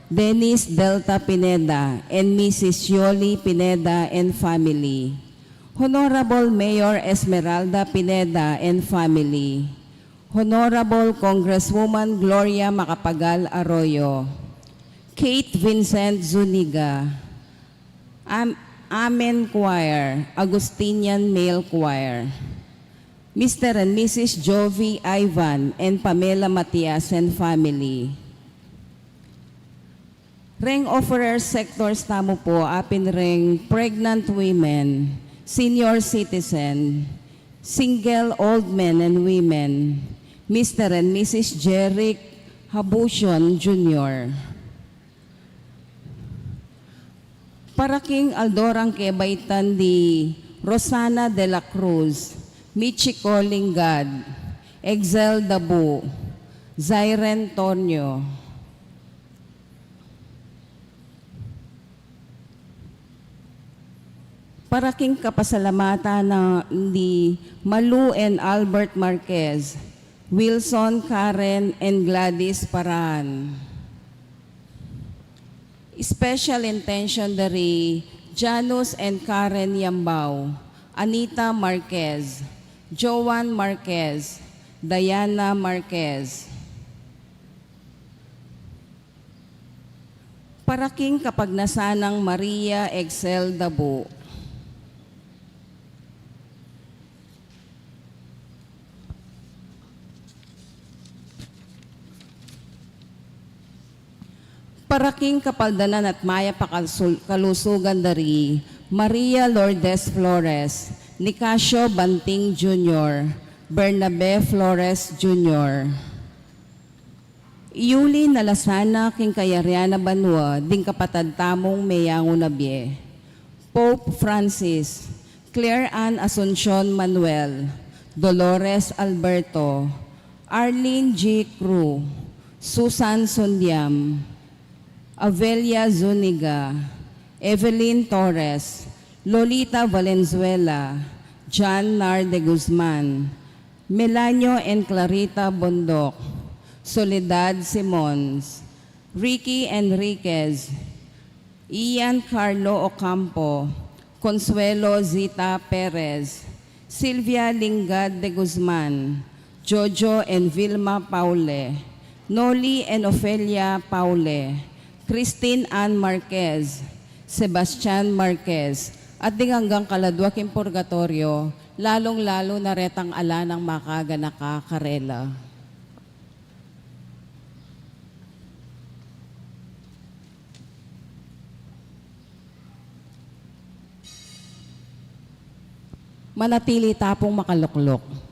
Dennis Delta Pineda and Mrs. Yoli Pineda and family. Honorable Mayor Esmeralda Pineda and family. Honorable Congresswoman Gloria Macapagal Arroyo. Kate Vincent Zuniga. Amen Choir, Agustinian Male Choir. Mr. and Mrs. Jovi Ivan and Pamela Matias and family. Ring offerer sectors tamo po, apin ring pregnant women, senior citizen, single old men and women, Mr. and Mrs. Jeric Habusion Jr. Paraking Aldorang Kebaitan di Rosana de la Cruz, Michiko Lingad, Excel Dabu, Zairen Tonyo. Paraking kapasalamatan ni Malu and Albert Marquez, Wilson, Karen, and Gladys Paran. Special intention dari Janus and Karen Yambao, Anita Marquez, Joan Marquez, Diana Marquez. Paraking kapagnasanang Maria Excel Dabu. Paraking kapaldanan at maya kalusugan dari Maria Lourdes Flores, Nicasio Banting Jr., Bernabe Flores Jr. Iuli nalasana king kayariana banwa ding kapatad tamong mayango nabye. Pope Francis, Claire Ann Asuncion Manuel, Dolores Alberto, Arlene G. Cruz, Susan Sundiam, Avelia Zuniga, Evelyn Torres, Lolita Valenzuela, John Nar de Guzman, Melanio and Clarita Bondok, Soledad Simons, Ricky Enriquez, Ian Carlo Ocampo, Consuelo Zita Perez, Silvia Lingad de Guzman, Jojo and Vilma Paule, Noli and Ofelia Paule, Christine Ann Marquez, Sebastian Marquez, at ding hanggang kaladwaking purgatorio, lalong-lalo na retang ala ng makaga nakakarela. Manatili tapong makaluklok.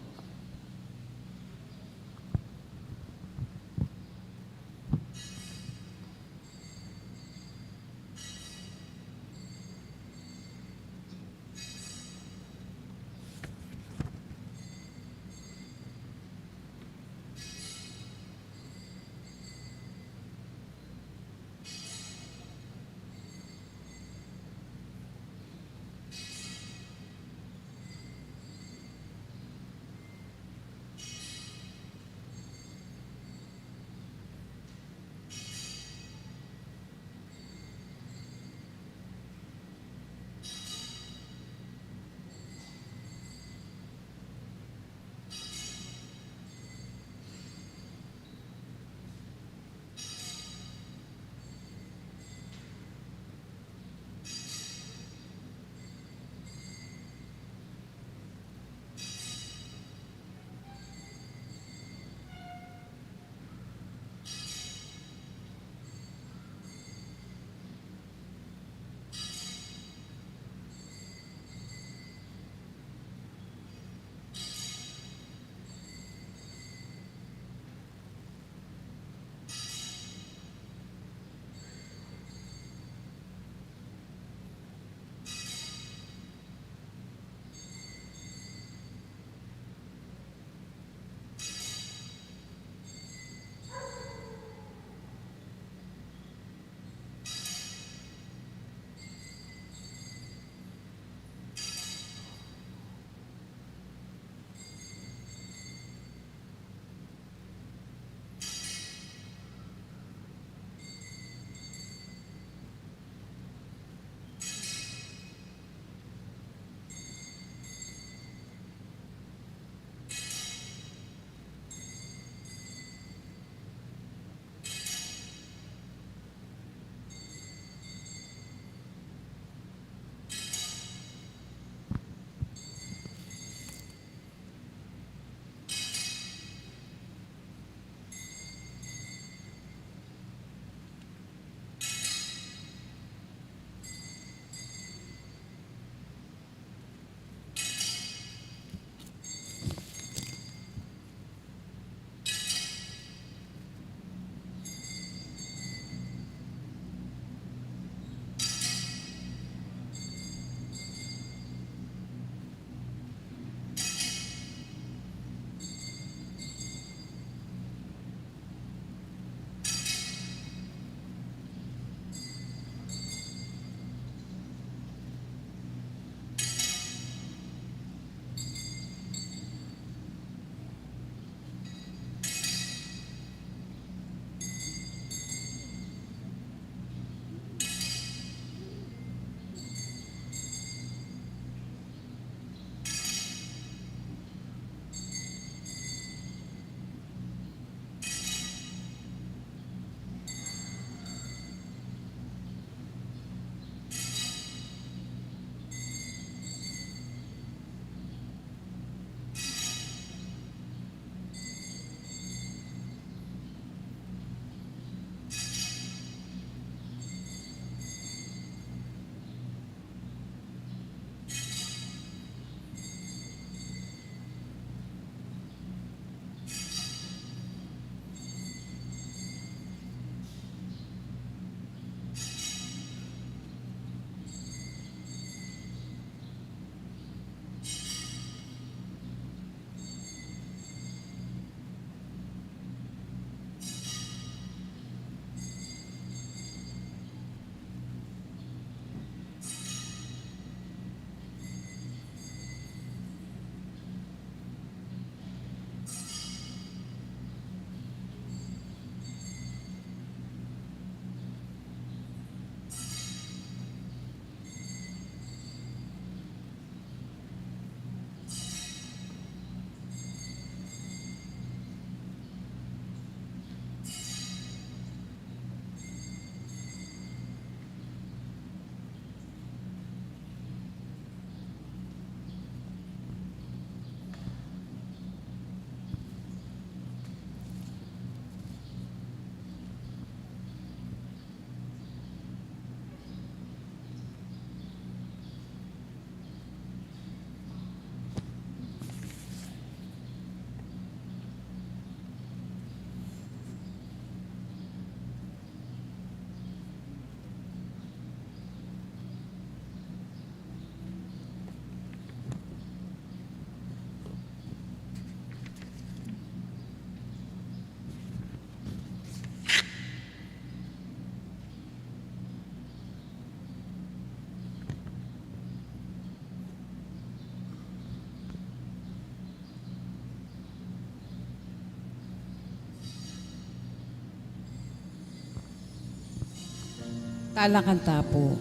Talakanta po.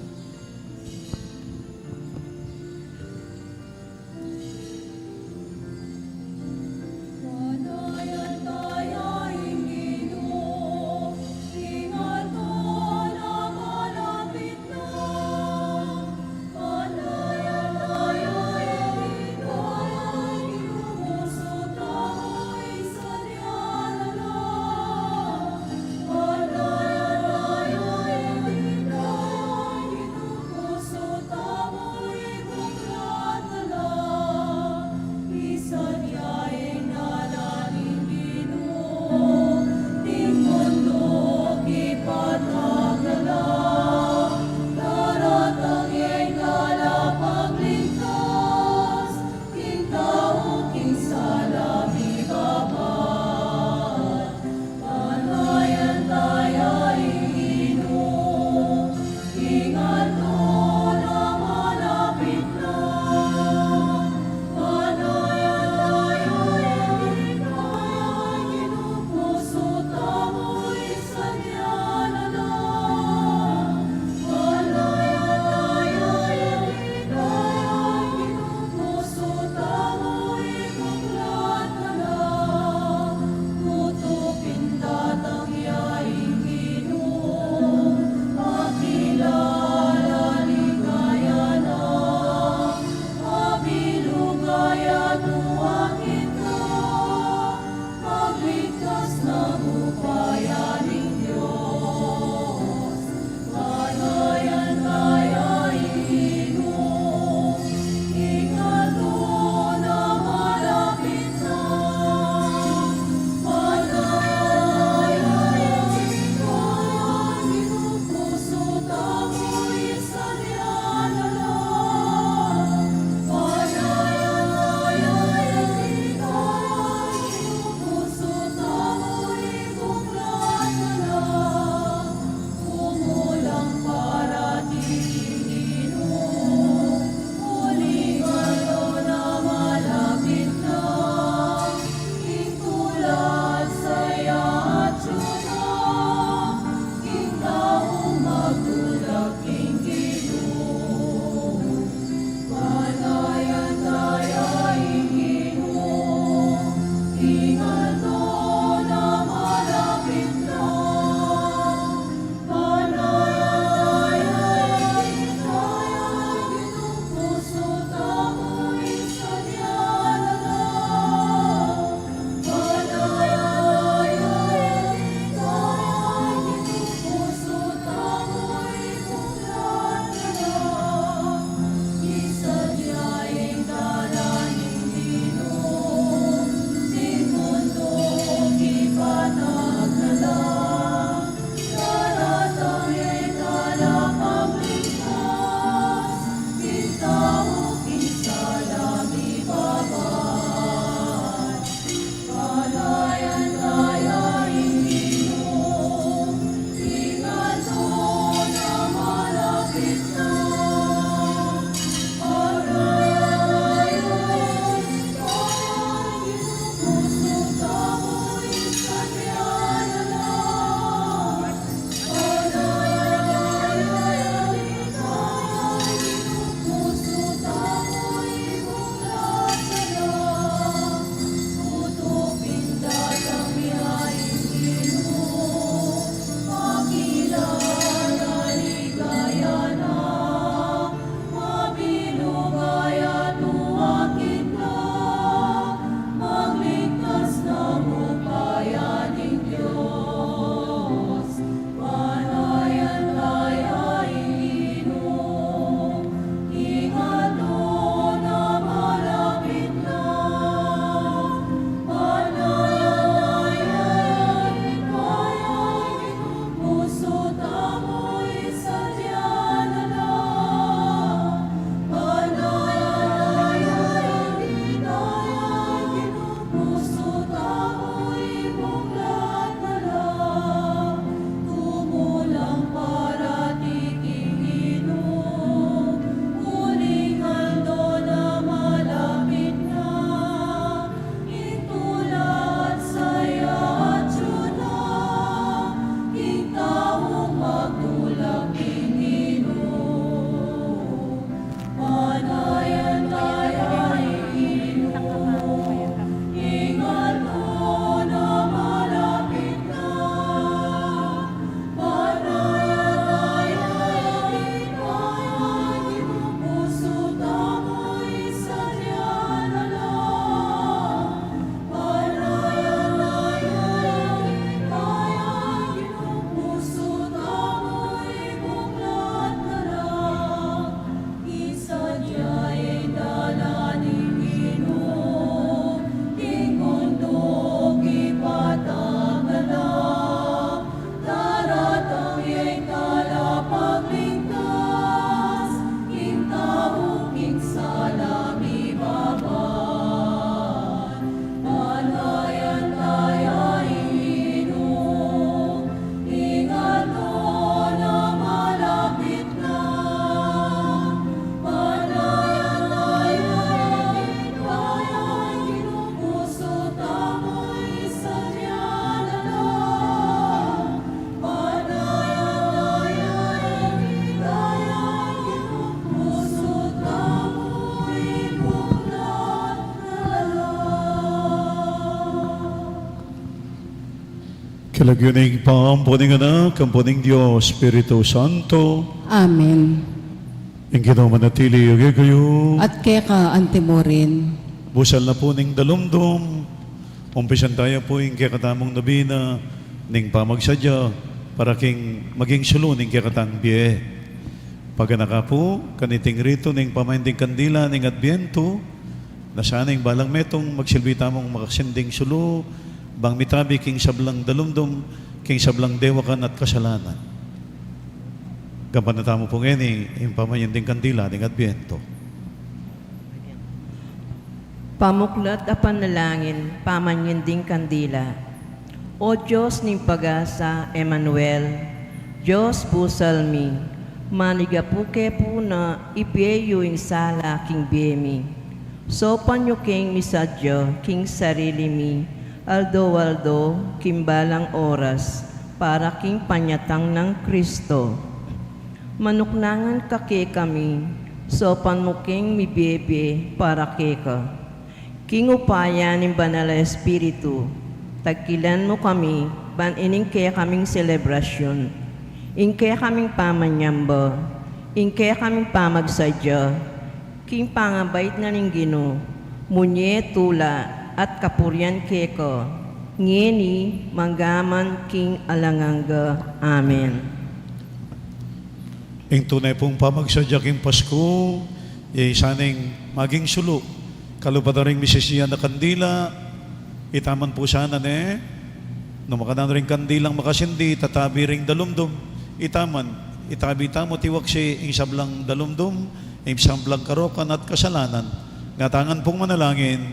Kalagyaning pampuning anak, kampuning Diyos, Espiritu Santo, Amen. ang kinamanatili, agay kayo. At keka antimorin. Busal na po ning dalumdum. Umpisan tayo po yung kakatamong nabina, ning pamagsadya, para king maging sulo ning kakatang biye. Pagkanaka po, kaniting rito ning pamainding kandila ning Adbyento, na sana'y balang metong magsilbi tamong makasinding sulo, bang mitabi king sablang dalumdum, king sablang dewakan at kasalanan. Gampanatamo po ngayon yung pamainding kandila ning Adbyento. Pamuklat a panalangin, pamanyinding kandila. O Diyos ning pag-asa, Emmanuel, Diyos busalmi, manigapuke po na ibeyo ing sala king biyemi. So panyo king misadyo, king sarili mi, aldo king balang oras, para king panyatang ng Kristo. Manuknangan kake kami, so panmuking mibebe para keka. King upaya ng banal na Espiritu, tagkilan mo kami, ban ining kaya kaming selebrasyon, ing kaya kaming pamanyamba, ing kaya kaming pamagsadya, king pangabait na ning Gino, munye tula at kapuryan keko, ngeni manggaman king alanganga. Amen. Ing tunay pong pamagsadya king Pasko, saning maging sulo, kalupadaring misisiyan na kandila, itaman po sana no makanan rin kandilang makasindi, tatabi ring dalumdum, itaman, itabi tamo tiwak si ing sablang dalumdum, ing sablang karokan at kasalanan, ngatangan pong manalangin,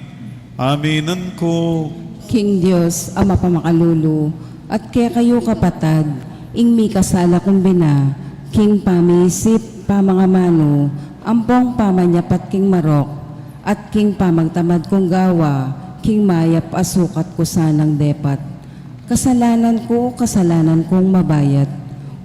aminan ko. King Diyos, Ama pamakalulo, at kaya kayo kapatad, ing mi kasala kumbina, king pamisip, pamangamano, ampong pamanyapat king marok, at king pamagtamad kong gawa, king mayap asukat ko sanang depat. Kasalanan kong mabayat.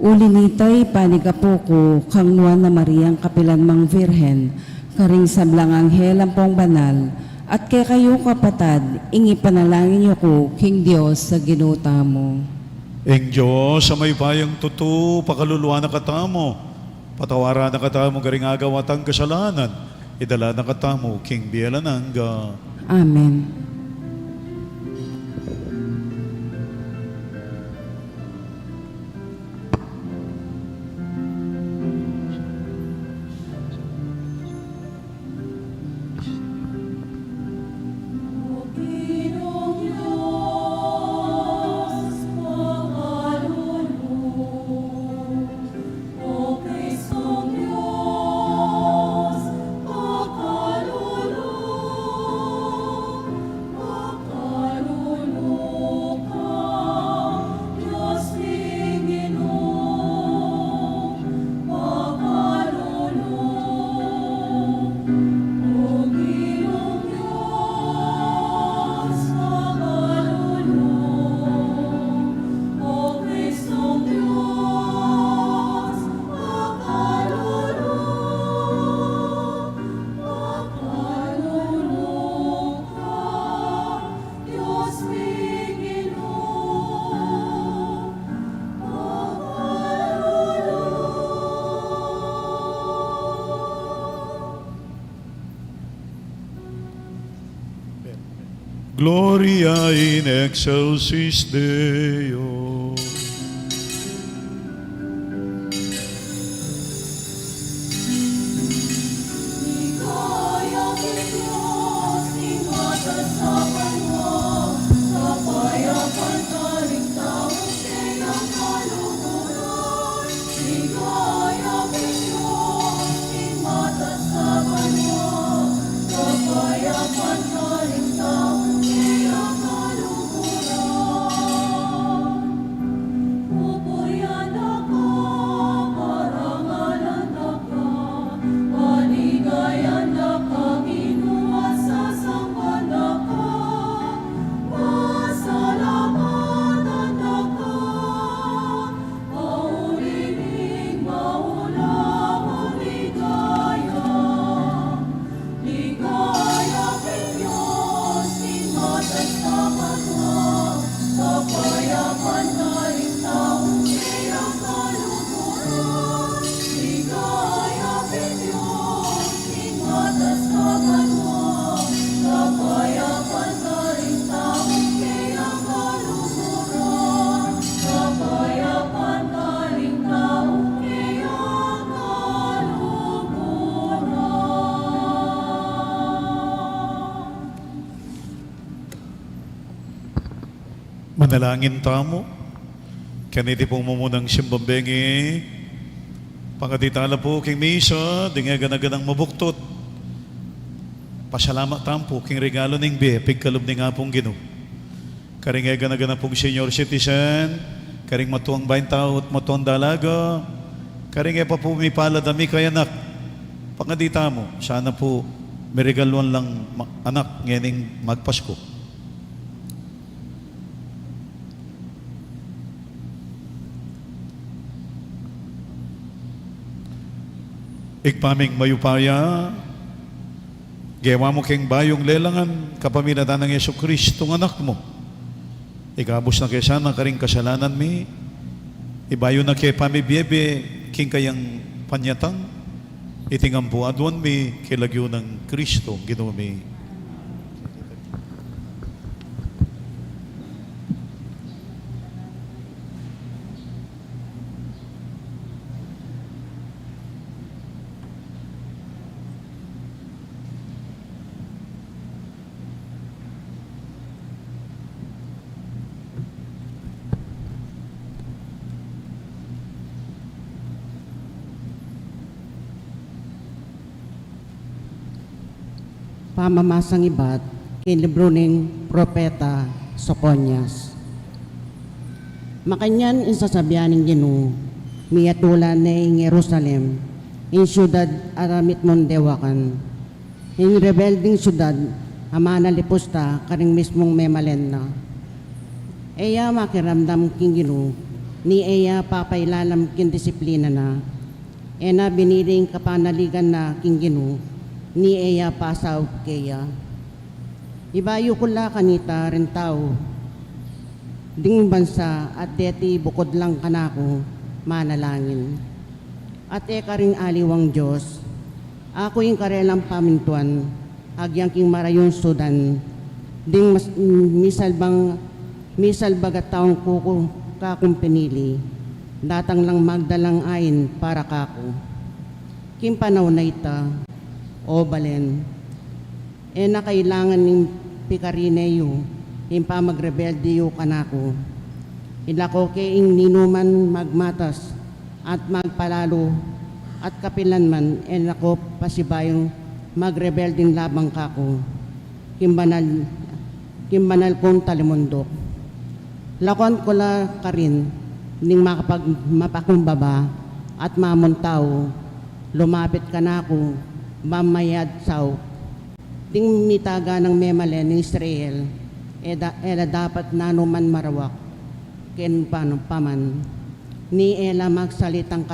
Uli nitay panigapo ko, kang nuan na Mariang kapilan mang Virhen, karing sablang anghel ang pong banal, at kay kayo kapatad, ingi panalangin niyo ko, king Diyos sa ginuta mo. Ing Diyos, sa may payang tuto, pakaluluwa na katamo, patawara na katamo, garing agaw at ang kasalanan, idala na katamo, King Bielananga. Amen. Gloria in excelsis Deo. Manalangin tamo. Kaniti pong mumunang simbambengi. Pangatitala po king misa, di nga ganaganang mabuktot. Pasalamat tampo king regalo ning be, pigkalob ni nga pong Ginoo. Karing nga ganaganang pong senior citizen, karing matuang 20 at matuang dalaga, karing nga pa po may paladami kay anak. Pangatita mo, sana po may regaluan lang anak ngayon magpasko. Ikpaming mayupaya, gawa mo keng bayong lelangan, kapaminatan ng Yesu Kristo ng anak mo. Ikabos na kaya sana karing kasalanan mi, ibayo na kaya pamibiyebe, king kayang panyatang, itingam po adwan mi, kilagyo ng Kristo, Ginoo mi. Pamamasang ibat, kinlibro ng Propeta Soconias. Makanyan insasabihan ng Ginoo, miyatulan ng Jerusalem, in syudad aramit mondewakan, in rebelding syudad, amana lipusta, karing mismong memalen na. Eya makiramdam king Ginoo, ni eya papailalam king disiplina na, ena biniling kapanaligan na king Ginoo, ni eya pasaw kaya. Ibayo ko la kanita rin tao, ding bansa at deti bukod lang kanako manalangin. At eka ring aliwang Diyos, ako yung karelang pamintuan, agyang king marayon sudan, ding misal bagat taong kuko kakong pinili, datang lang magdalang ayin para kako. Kim panaw na ita, o balen, na kailangan ng pikarineyo, yung pamagrebeldiyo kanako. Ilako keing ninuman magmatas at magpalalo at kapilan man, nako pasibayong magrebelding labang kako. Kimbanal kong talimundok. Lakon ko la ka rin, ning makapag mapakumbaba at mamuntaw, lumapit ka na ako, mamayad saw, ting mitaga ng memalen ng Israel, ela dapat nanuman marawak, ken paman, ni ela magsalitang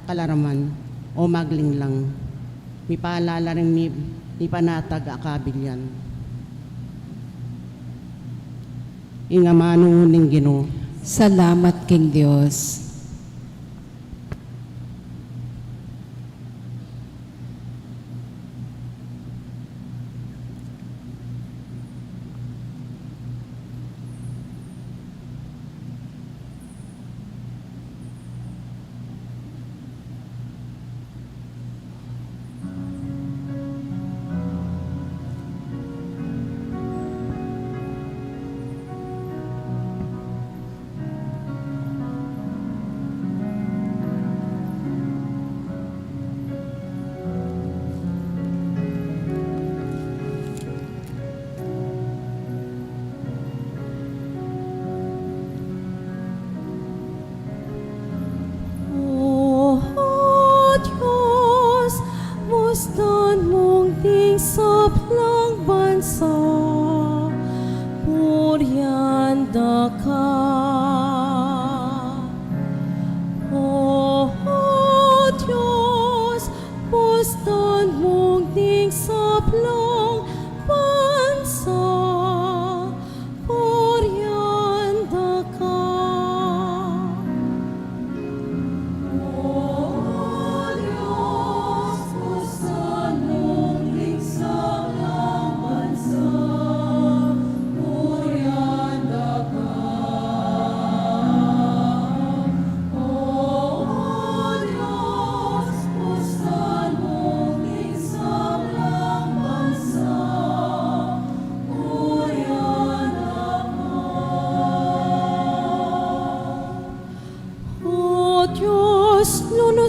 kalaraman o maglinglang, mipaalala rin ni panatag akabilyan. Ingamano ning Ginoo. Salamat king Diyos.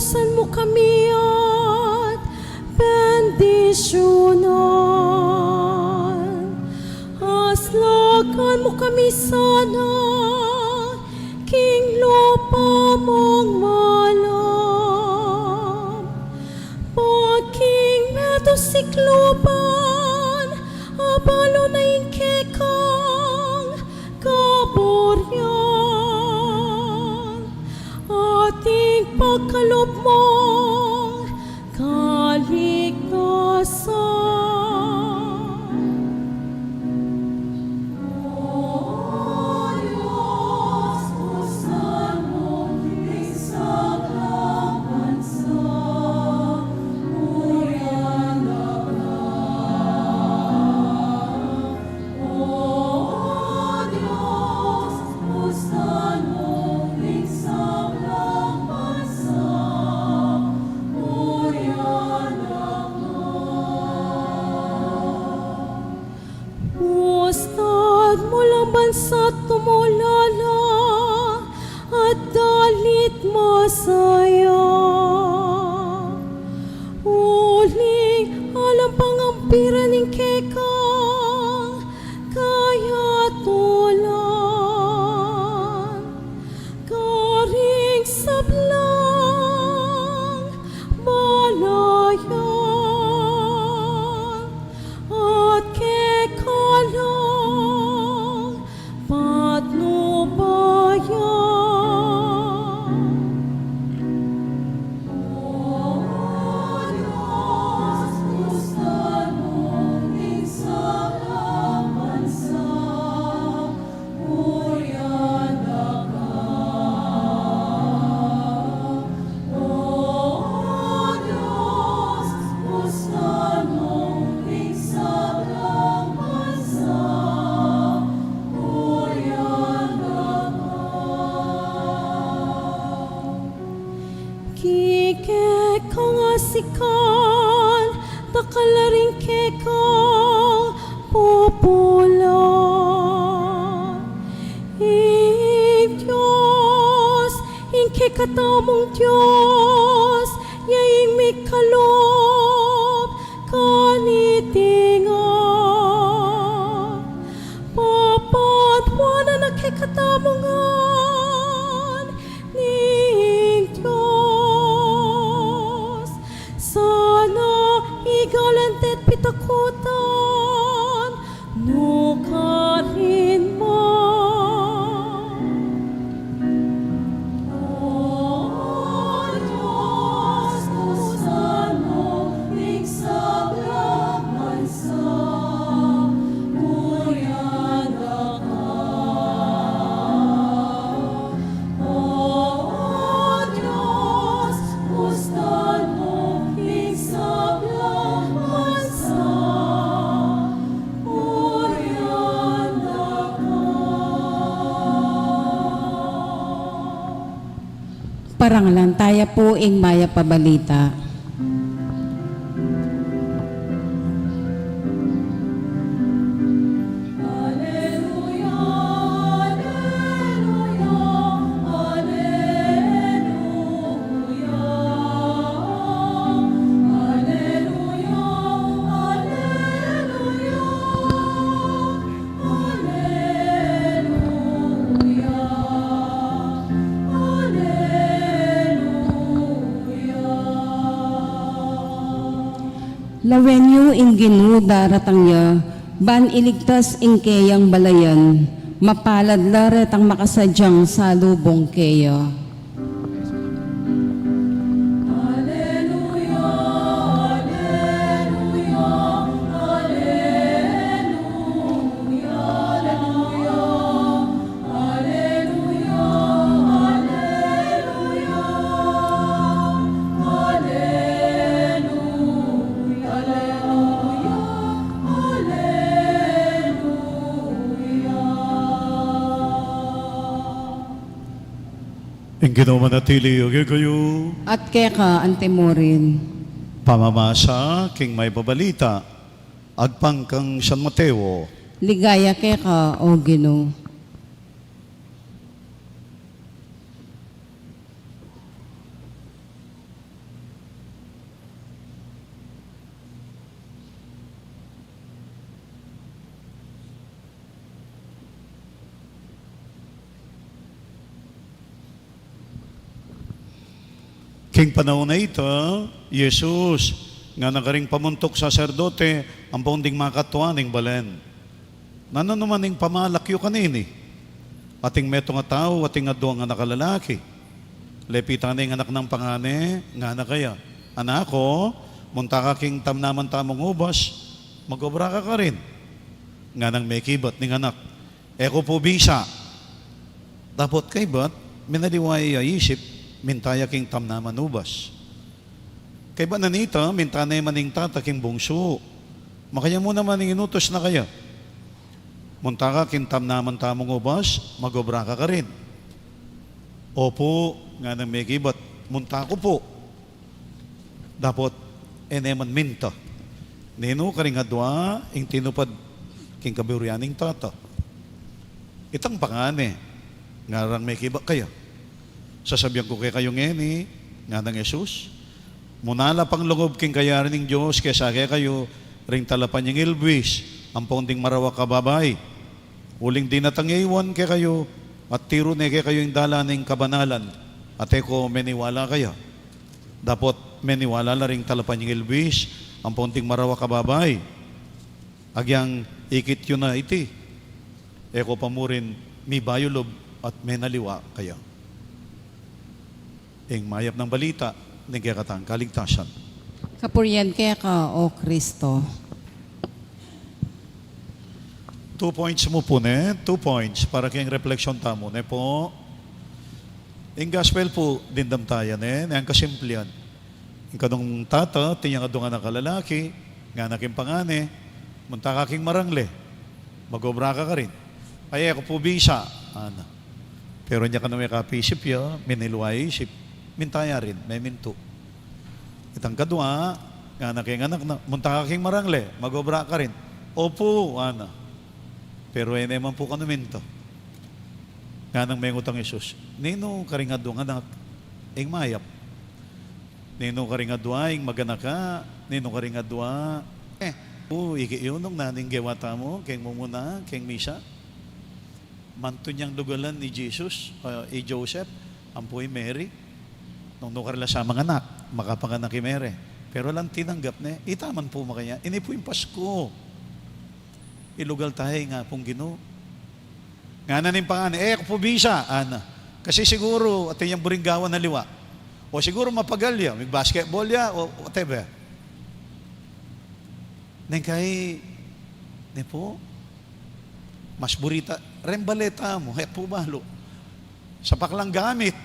pagkalusan mo kami at bendisyonan. Aslakan mo kami sana, king lupa mong malam. Pagking meto sikluban, abalo na ingkekang kaboryan. Ating pagkalob mong kaligtasan. Ustad mo lang bansa tumulala at dalit masaya. Uling alam pangampiran ng kekang kaya tulan. Karing sablang malayan at kekalang patnubayan. Kikekang asikan, takalaring kekang popula. Diyos, ingke katamong Diyos, yaing may kalob kanitingan. Papatwanan na kay katamongan ning Diyos. Sana igalantet pitakutan nukarin mo. Diyos, pusan mo ning sablang bansa, muyanda ka. Diyos, pusan mo ning sablang bansa, muyanda ka. Parangalan tayo po ing maya pabalita. Lawenyo ing ginu daratangya, ban iligtas ing keyang balayan, mapalad laret ang makasadyang salubong keya. Ing ginamanatili yogi kayo, At keka antemorin, pamamasa king may babalita, agpang kang San Mateo, ligaya keka o Gino. King panahon na ito, Jesus, nga nakaring pamuntok saserdote, ang ponding makatuan ng balen. Nano naman ng pamalakyo kanini, ating meto nga tao, ating adwa nga nakalalaki. Lepitan ng anak ng pangane, nga na kaya. Anako, munta ka king tamnaman tamong ubas, magobra ka rin. Nga nang may kibat ng anak. Eko po bisa. Dapat kay bat, minaliway isip, mintaya king tamnaman ubas. Kay ba nanita, mintanay maning tataking bungso. Makanya mo naman inutos na kaya. Munta ka king tamnaman tamong ubas, magobra ka rin. Opo, nga nang may kibat, munta ko po. Dapat, eneman minta. Nino karing adwa, ing tinupad king kabiruyaning tata. Itang pangane, ngarang may kibat kaya. Sasabihan ko kay kayo ngeni, nga ng Jesus, munala pang lungob king kayarin ng Diyos, kaya kaya kayo, ring talapan yung ilbis, ang ponding marawa kababay. Uling dinatangaywan kaya kayo, at tiro na kaya kayo yung dala ng kabanalan, at eko meniwala kaya. Dapat meniwala na ring talapan yung ilbis, ang ponding marawa kababay. Agyang ikit yun na iti. Eko pamurin, mi bayulob at menaliwa kaya. Ing mayap ng balita, ng kayakatang kaligtasan. Kapurian kaya ka, O Kristo. 2 points mo po, ne? 2 points para kayong reflection tamo, ne po. Ing gospel po, dindam tayo, ne? Ang kasimplian. Ing kanong tata, tiyang adungan ng kalalaki, nga naking pangane, munta kaking marangle, magobra ka rin. Ay, ako po bisa. Ana. Pero niya ka na may kapisip ya, minilway isip. Mintaya rin, may minto. Itang kadwa, nga naking anak na, munta kaking marangle, magobra ka rin. Opo, ana. Pero ay naman po kanuminto. Nga nang may ngutang Isus. Nino karingadwa nga anak, ing mayap. Nino karingadwa, ing maganaka, nino karingadwa, ikiyunong naning gewata mo, keng mumuna, keng misa. Manto niyang lugalan ni Jesus, Joseph, ampoy Mary, nung nukarila sa mga anak, makapanganak kay Mary. Pero lang tinanggap na, itaman po makanya, ini po yung Pasko. Ilugal tayo nga pong Ginoo. Nga na ning pangani, ako po bisa, ana. Kasi siguro, at yung buringgawan na liwa. O siguro mapagalya, may basketball ya, o whatever. Neng kay, ne po, mas burita, rembaleta mo, po balo. Sa paklang gamit.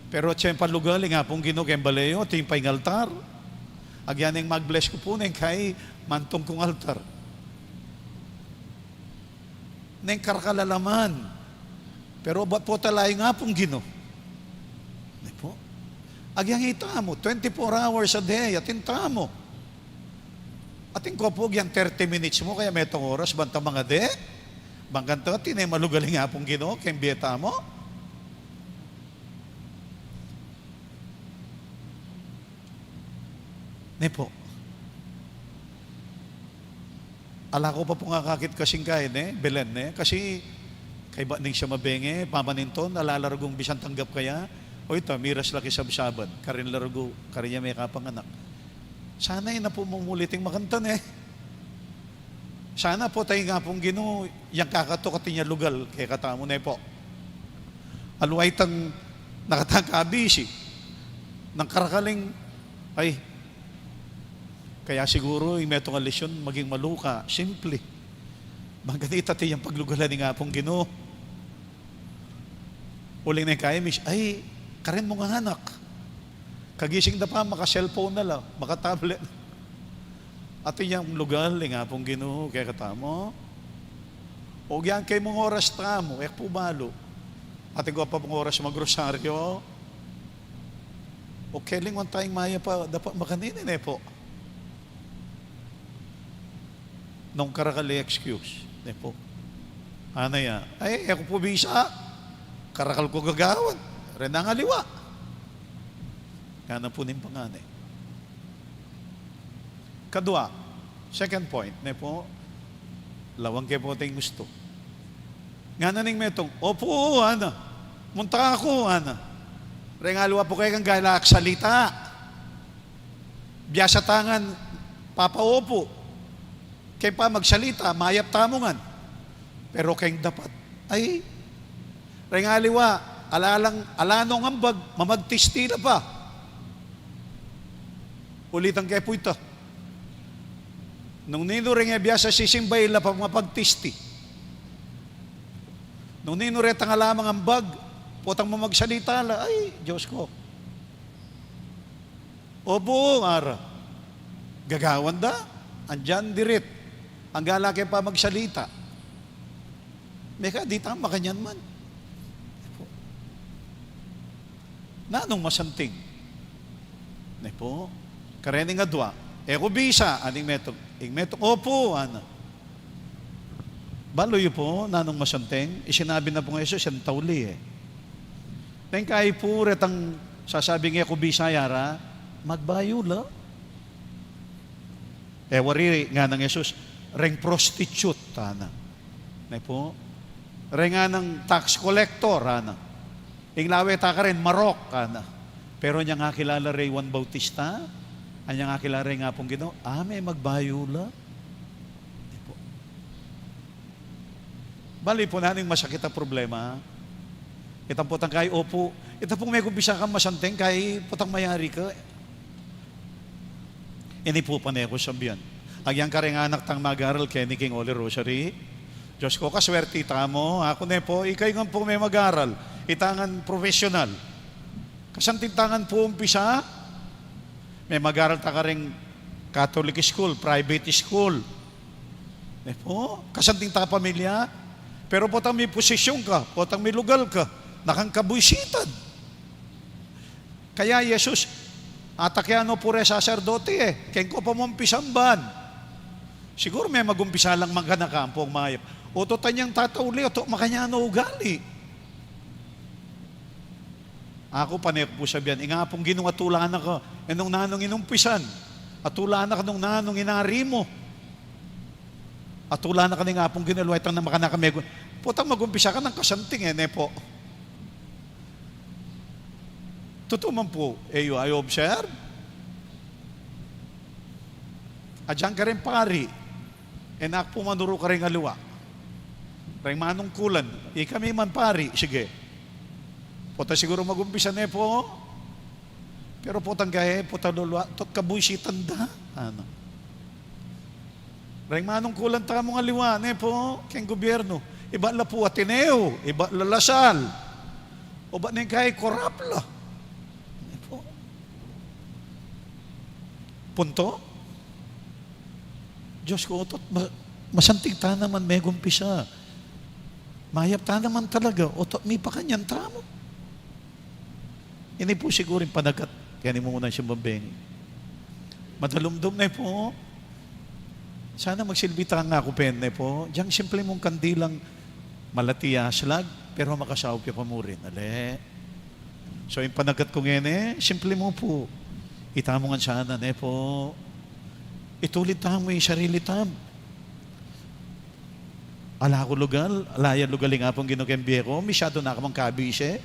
Pero at siyang palugali nga pong Ginoo kayong balayo, at yung paing altar. Agyaning mag-bless ko po, neng kay, mantong kong altar. Neng karkalalaman. Pero ba't po talay nga pong Ginoo? Ne po, agyang itamo, 24 hours a day, atin tamo. Ating kopog yan 30 minutes mo, kaya metong oras, banta mga de. Bangganto, tinay malugaling nga pong Ginoo, kayong biyeta mo. Ne po. Ala ko pa po nga kakit kasing kain, Belen, kasi kay ba ning siya mabenge, pamaninton, alalaragong bisan tanggap kaya, o ito, miras laki sabsaban, karin larago, karin niya may kapanganak. Sana'y na po mumuliting makantan, Sana po tayo nga pong Ginoo, yung kakatukat niya lugal, kay katamo na po. Aluay tang nakatangkabisi, ng karakaling, ay, kaya siguro, yung metong alisyon, maging maluka, simple. Maganita tayo yung paglugalan ni nga pong Ginoo. Uling na yung kaya, ay, karin mo nga anak. Kagising na pa, maka-cellphone na lang, maka-tablet. At yung lugal, nga pong Ginoo, kaya katamo. O yan kay mong oras tamo, po balo. At ikaw pa pong oras mag-rosaryo. O keling wan tayong maya pa, dapat makaninin po. Nung karakali excuse. Po. Ano yan? Ay, ako po bisa. Karakal ko gagawad. Renang aliwa. Yan ang punin panganay. Kadua, second point, po, lawang kayo po tayong gusto. Nga na ning metong, opo, ana. Munta ako, ana. Rengalwa po kayo kang galak salita. Biyasa tangan, papaopo. Kaya pa magsalita, mayap tamongan. Pero kayong dapat, ay, rengaliwa, alanong ambag, mamagtistila pa. Ulitan kayo po ito. Nung ninureng biyasa sisimbay la pa mapagtisti. Nung ninuretang alamang ambag, potang mamagsalita la, ay, Diyos ko. Opo, ara. Gagawan da, andyan dirit. Ang gala kayo pa magsalita. Meka, di tama kanyan man. Nanong masanting? Ne po, karening adwa. Eko bisa, aning metong. Ing metong, opo, ana. Baloy po, nanong masanting. Isinabi na po ng Jesus, yan tauli eh. Nang kaya po, retang sasabing eko bisa yara, magbayo la. Wari nga ng Jesus, reng prostitute, ana. Ne po, reng nga ng tax collector, ana. Inglawe ta ka rin, Marok, ana. Pero niya nga kilala rin Juan Bautista, anya nga kilala rin nga pong Ginoo, may magbayo la. Ne po. Bali po naning masakit ang problema. Itang putang kay opo, ito pong may kumpisa kang masanteng kay putang mayari ka. Ini po panay ko sabihan. Agyang ka rin anak tang mag-aral kay ni King Holy Rosary. Diyos ko, kaswerte mo. Ako na po, ikay nga po may mag-aral. Itangan professional. Kasantintangan po umpisa. May mag-aral ta ka rin Catholic school, private school. Po, kasantinta pamilya. Pero potang may posisyon ka, potang may lugal ka, nakangkabuisitan. Kaya Jesus, atakyano pure sacerdote kaya ko pa mampisamban. Siguro may magumpisa lang magkanakampong mayap. O to tanyang tatauli, o to makanyano ugali. Ako panay po sabihan, nga pong ginong atulaan ka, nung nanong inumpisan, atulaan ka nung nanong inari mo. Atulaan ka nga pong ginaluwa itang na makanakamego. Putang magumpisa ka ng kasanting po. Totoo man po, I observe. Adyan ka rin pari, enak po manuro ka rin aluwa. Ring manong kulan, kami man pari, sige. Puta siguro magumpisa po. Pero putang gahe, puta lulwa, tot kabuisitan da. Ano? Ring manong kulan ta mong aliwa, po, keng gobyerno. Iba la po Ateneo, iba la Lasal. O ba nang kay korap la? Po. Punto? Diyos ko, tot, masantig ta naman may gumpisa. Mayap ta naman talaga. O tot, may pa kanyang tramo. Ini po siguro yung panagat. Kaya ni mo muna siyang babengi. Madalumdum na po. Sana magsilbi ta nga ako pen po. Diyang simple mong kandilang malatiya slag, pero makasaw ka pa mo rin. Ale. So yung panagat ko ngayon simple mo po. Itamo nga sana po. Itulit mo yung sarili tam. Ala ko lugal, alaya lugaling nga pong ginugembye ko, masyado na kamang kabise.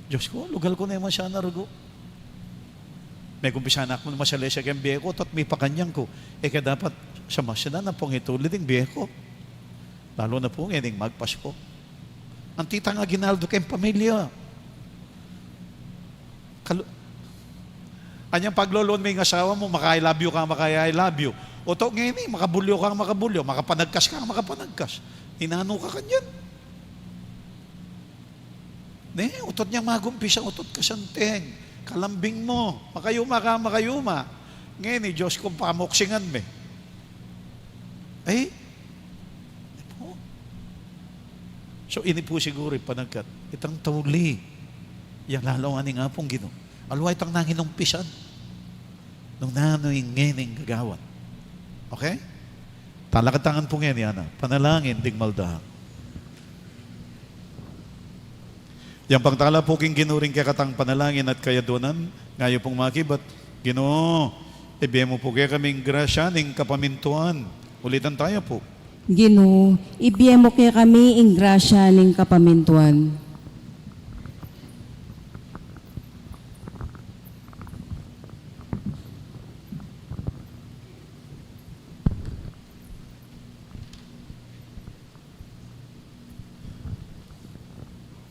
Diyos ko, lugal ko na yung masya na rugo. May kumpisa na ako masali sa gembye ko, tot may pakanyang ko. Kaya dapat sa masya na pong itulit yung biye ko. Lalo na po ngayon magpasko. Ang tita nga ginaldo kayong pamilya. Anyang paglolon may asawa mo, maka-I love you ka, maka-I love you. O to ngayon makabulyo ka, makabulyo. Makapanagkas ka, makapanagkas. Inano ka kanyan. Utot niya magumpisa, utot kasanteng. Kalambing mo. Makayuma ka, makayuma. Ngayon Diyos kong pamoksingan me. So ini po siguro panagkat. Itang tauli. Yang lalawanin nga pong Ginoo. Alwa itang nanginumpisan. Nung nano'y ngening gagawan. Okay? Talakatangan po ngayon yan. Panalangin, ding maldahan. Yang pagtala po king ginuring kakatang panalangin at kayadunan, ngayon pong makibat, Ginoo, ibiye mo po kaya kaming grasya ning kapamintuan. Ulitan tayo po. Ginoo, ibiye mo kaya kami ing grasya ning kapamintuan.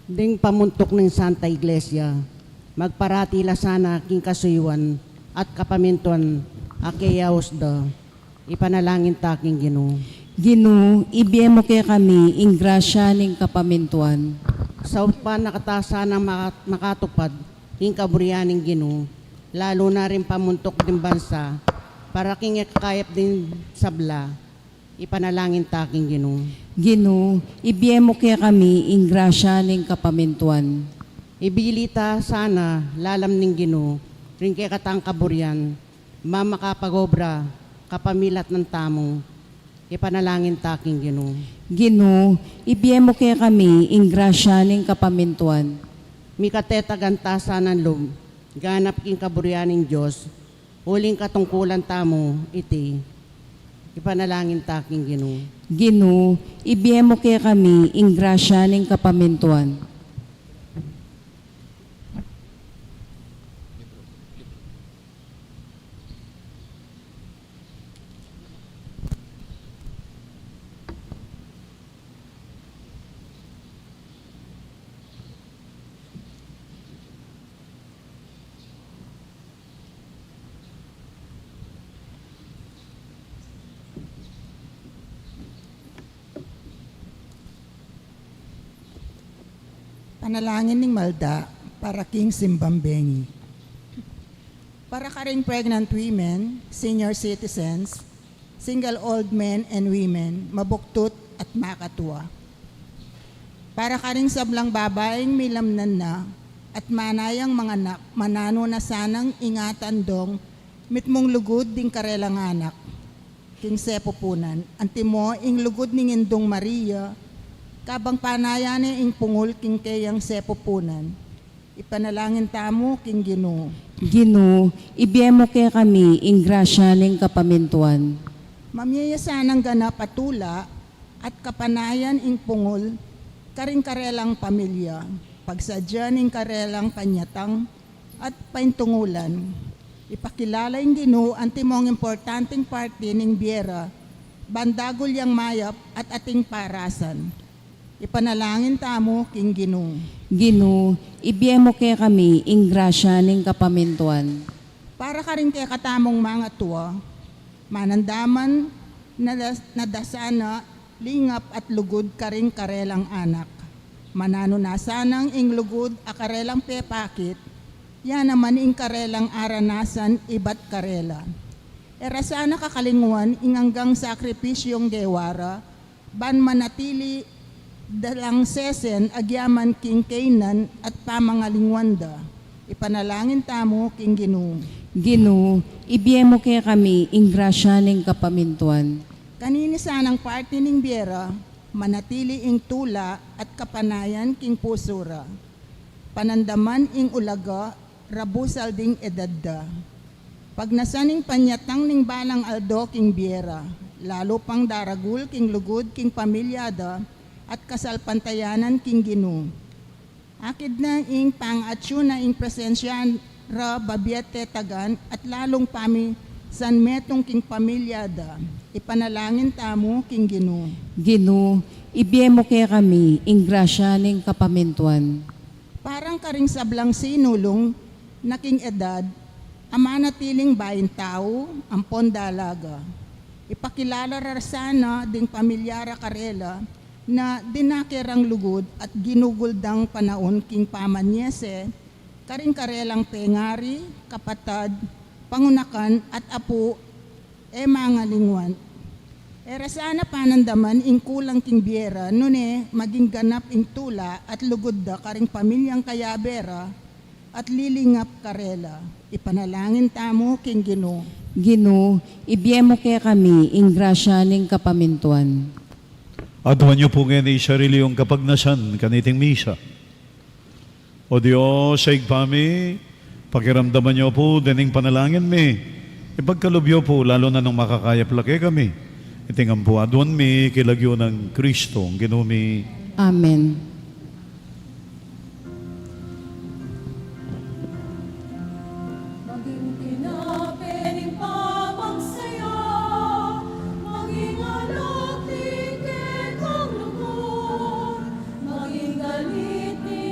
ding pamuntok ng Santa Iglesia, magparatila sana king kasuyuan at kapamintuan akeyaos da, ipanalangin taking Ginoo. Ginoo, ibiyemo kay kami ing grasya ning kapamintuan. Sa upan nakatasa ng makatupad, king kaburianing Ginoo, lalo na rin pamuntok din bansa, para king ikakayap din sabla, ipanalangin taking Ginoo. Ginoo, ibiyemo kay kami ing grasya ning kapamintuan. Ibilita sana lalam ning Ginoo, rin kay katang kaburian, mamakapagobra, kapamilat ng tamong, ipanalangin taking Ginoo. Ginoo, ibiyemo kay kami ing grasya ning kapamintuan. Mikatetagantasa ng loob, ganap king kaburianing Diyos, uling katungkulan tamo, iti, ipanalangin taking Ginoo. Ginoo, ibiyemo kay kami ing grasya ning kapamintuan. Panalangin ng Malda para King Simbambengi. Para karing pregnant women, senior citizens, single old men and women, mabuktut at makatuwa. Para karing sablang babaeng milamnan na at manayang mga anak, manano na sanang ingatan dong mitmong lugod ding karelang anak. King Sepupunan, antimo ing lugod ning Indong Maria, kabang panayan ing pungol king kayang Sepupunan. Ipanalangin tamo king Ginoo. Ginoo, ibiyemo kay kami ing grasya ning kapamintuan. Mamiyaya sanang ganap at tula at kapanayan ing pungol, karing karelang pamilya, pagsadya ning karelang panyatang at paintungulan. Ipakilala ing Ginoo ang timong importanteng parte ning biyera, bandagol yang mayap at ating parasan. Ipanalangin tamo king Ginoo. Ginoo, ibiyemo kay kami ing grasya ning kapamintuan. Para ka rin kay katamong mga tuwa, manandaman na dasana, lingap at lugod ka rin karelang anak. Manano na sanang ing lugod a karelang pepakit, yan naman ing karelang aranasan ibat karela. Era sana kakalingwan ing hanggang sakripisyong gewara, ban manatili dalang sesen agyaman king Canaan at pamangalingwanda. Ipanalangin tamo king Ginoo. Ginoo, ibiyemo kay kami ing grasya ning kapamintuan. Kanini sanang parte ning biyera, manatili ing tula at kapanayan king pusura. Panandaman ing ulaga, rabusal ding edadda. Pag nasaning panyatang ning balang aldo king biyera, lalo pang daragul king lugod king pamilyada, at kasalpantayanan king Ginoo. Akid na ing pangatyo na ing presensyan ra babiete tagan at lalong pami san metong king pamilyada. Ipanalangin tamo king Ginoo. Ginoo, ibiyemo kay kami ing grasya ning kapamintuan. Parang karing sablang sinulong na king edad, amanatiling bayin tao, ampon dalaga. Ipakilala ra sana ding pamilyara karela, na dinakirang lugod at ginuguldang panaon king pamanyese, karing karelang pengari, kapatad, pangunakan at apo, mga lingwan. Era sana panandaman ing kulang king biyera, nune maging ganap ing tula at lugod da karing pamilyang kayabera at lilingap karela. Ipanalangin tamo king Ginoo. Ginoo, ibiyemo kay kami ing grasya ning kapamintuan. Aduan niyo po ngayon ay sarili yung kapagnasan, kaniting misa. O Diyos, sa igpami, pakiramdaman niyo po, dining panalangin mi. Ipagkalubyo po, lalo na nung makakayap laki kami. Itingam po, aduan mi, kilagyo ng Kristo, ang ginumi. Amen. Maging kinapining pamangsaya, maging alok tigit ang lugod, maging galit ni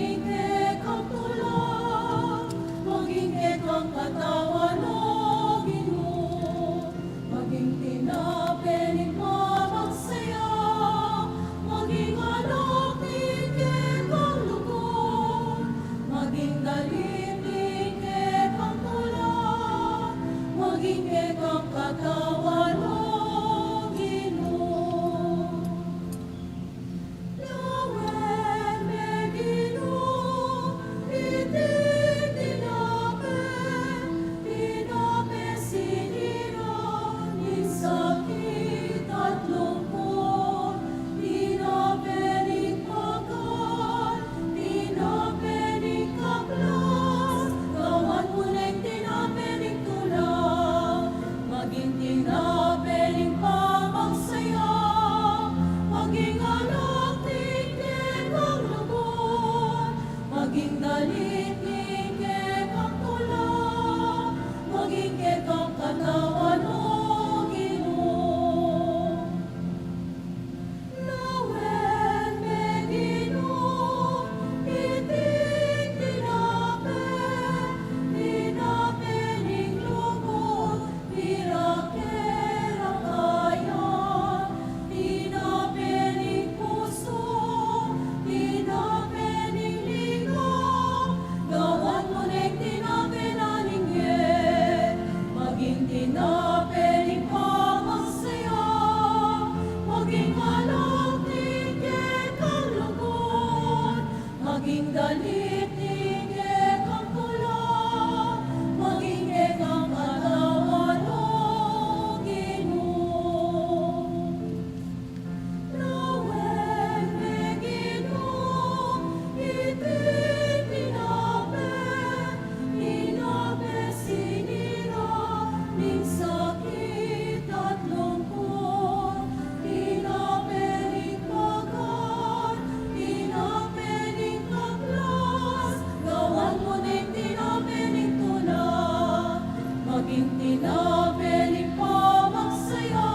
maging tinapiling pamagsaya,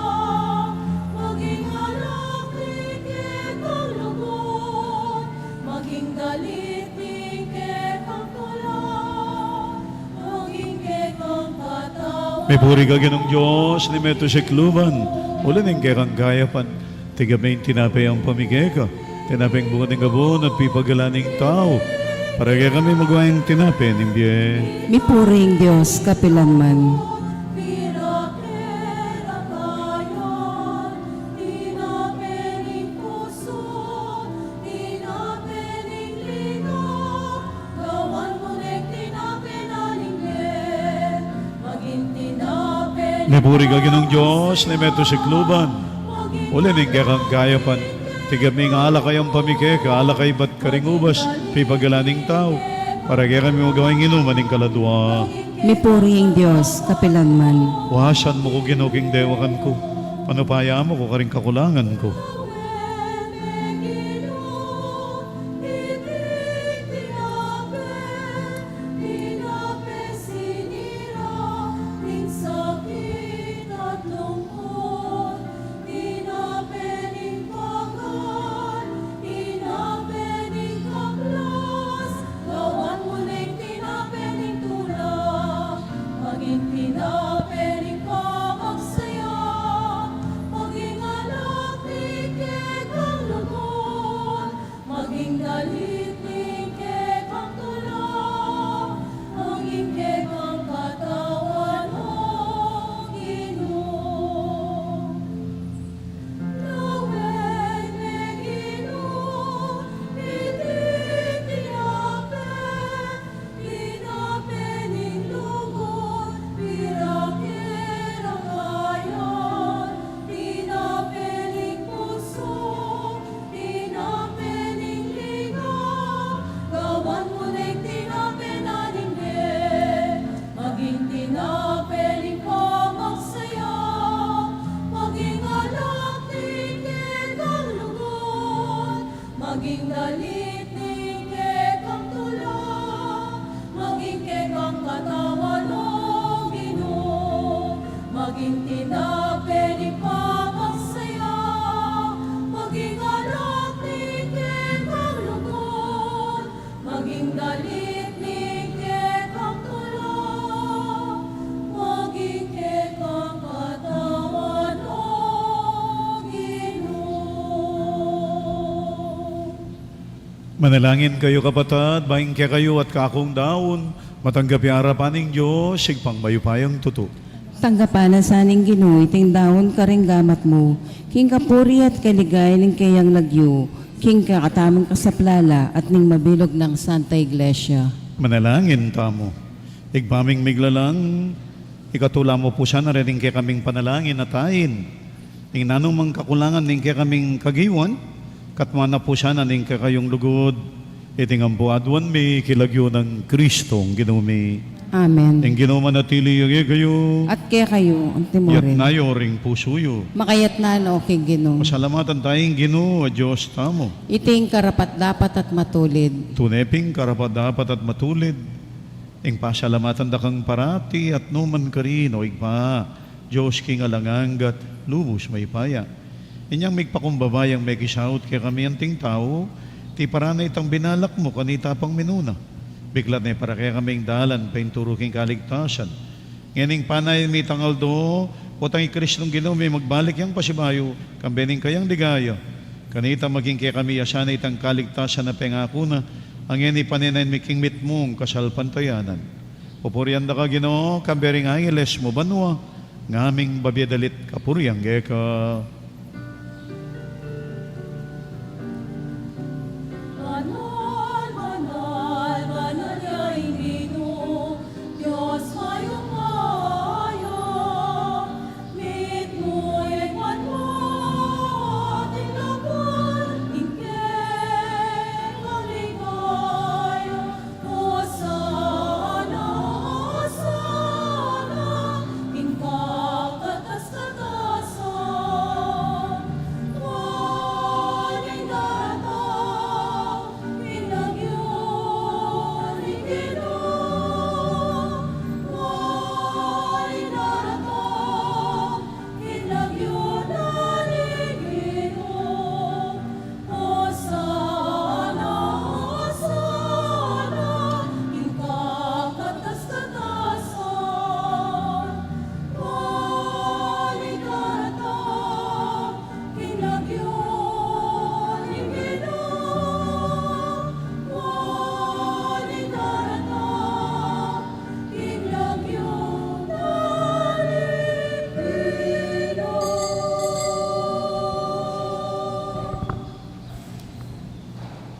maging alak ni kekang lugod, maging dalit ni kekang tula, maging kekang katawan. May puri ka ginong Diyos, ni Meto Sikluban, ulan ng kekang gayapan, tigabay tinapay ang pamigeka, tinapay ang bunga ng gabon at pipagalaning tao, para kaya kami magawang tinapay, nimbiye. Mi puring Diyos, kapilanman. Pinakera kayon, tinapiling puso, tinapiling ligaw, gawan mo na'y tinapinalinggit, maging tinapiling May puri ka ginong Diyos, ni Meto Sikluban, ulan ng kekang gayapan, tigabay nga ala kayang pamigeka, ala kay bat karingubas, pipagalaning tao, para kaya kami magawang inuman ng kaladwa. Mi puring Diyos, kapilanman. Wahasan mo ko ginuging dewakan ko. Panupaya mo ko karing kakulangan ko. Pinapeling pamagsaya, maging alak ni kekang lugod, maging dalit ni kekang tula, maging kekang katawan mo, Ginoo. Naway ni Ginoo, itig tinapeling lugod, pirakera kayon, tinapeling puso, tinapeling ligaw, gawan mo na'y tinapinalinggit, maging tinapeling pamagsaya, maging alak ni kekang lugod, maging dalit ni kekang tula, maging kekang katawan mo, Ginoo, maging tinapeling pamagsaya, maging alak ni kekang lugod, maging dalit ni kekang tula, maging kekang katawan mo, Ginoo. Manalangin kayo kapatad, baing kaya kayo at kakong daon, matanggap yung harapan ng Diyos, sigpang mayupayang tuto. Tanggapan na saning Ginoo, iting daon ka ring gamat mo, king kapuri at kaligay ning kayang lagyo, king kakatamang kasaplala at ning mabilog ng Santa Iglesia. Manalangin tamo. Igpaming miglalang, ikatula mo po siya na rin kaya kaming panalangin at ayin. Ning nanong mang kakulangan ning kaya kaming kagiwan, katmana po siya na ning kaya kayong lugod. Iting ang buadwan may kilagyo ng Kristong ginumi. Amen. Ing ginuman natili yung kayo. At kaya kayo, ang Yat timorin. na yoring pusuyo. Makayat na okay Ginoo. Masalamatan tayong Ginoo, Diyos tamo. Iting karapat dapat at matulid. Tuneping karapat dapat at matulid. Ing pasalamatan da kang parati at numan karino igpa. Diyos king alanganggat, lubos may paya. Inyang migpakumbabayang may kisaut kaya kami anting tao, ti parana itang binalak mo kanita pang minuna. Biglat na para kaya kaming dalan, painturo king kaligtasan. Nganing panay mi tangal do, potang ikristong Ginoo may magbalik yang pasibayo, kambening kayang ligaya. Kanita maging kaya kami asana itang kaligtasan na pengako na, ang yan ipaninayin mi king mitmong kasalpantayanan. Pupurian da ka Ginoo, kambering angeles mo banwa, ngaming babyadalit kapuriang geka. Manal, manal, manal yaing Ginoo, Diyos mayo-mayo, mit mo'y ikwan mo, ating labon, ingkeng ang ligayo, Hosana, Hosana, king kakatas-katasan.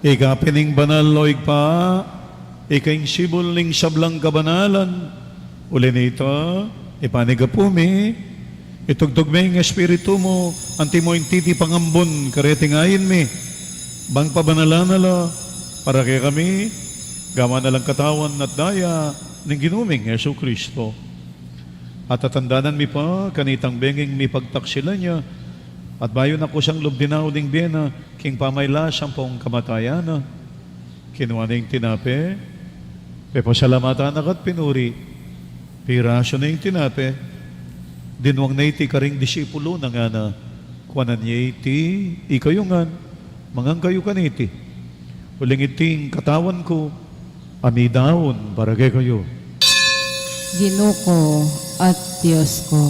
Ika pining banal o igpa, ikaing sibol ning sablang kabanalan, uli nito, ipaniga pumi, itugtog may ng espiritu mo, anti mo yung titi pangambon, karetingayin mi, bang pabanalanala, para kay kami, gama na lang katawan at daya, ng ginuming Yesu Kristo. At tatandanan mi pa, kanitang benging mi pagtaksila niya, at bayon ako siyang lubdinaw ding biyena, king pamayla siyang pong kamatayan. Kinuha na yung tinape, pepasalamatan akat pinuri, pirasyo na yung tinape, dinwang na iti karing disipulo na nga na, kuwanan niya iti, ikayungan, mangang kayo kaniti. Uling iting katawan ko, amidaon, baragay kayo. Ginoo ko at Diyos ko.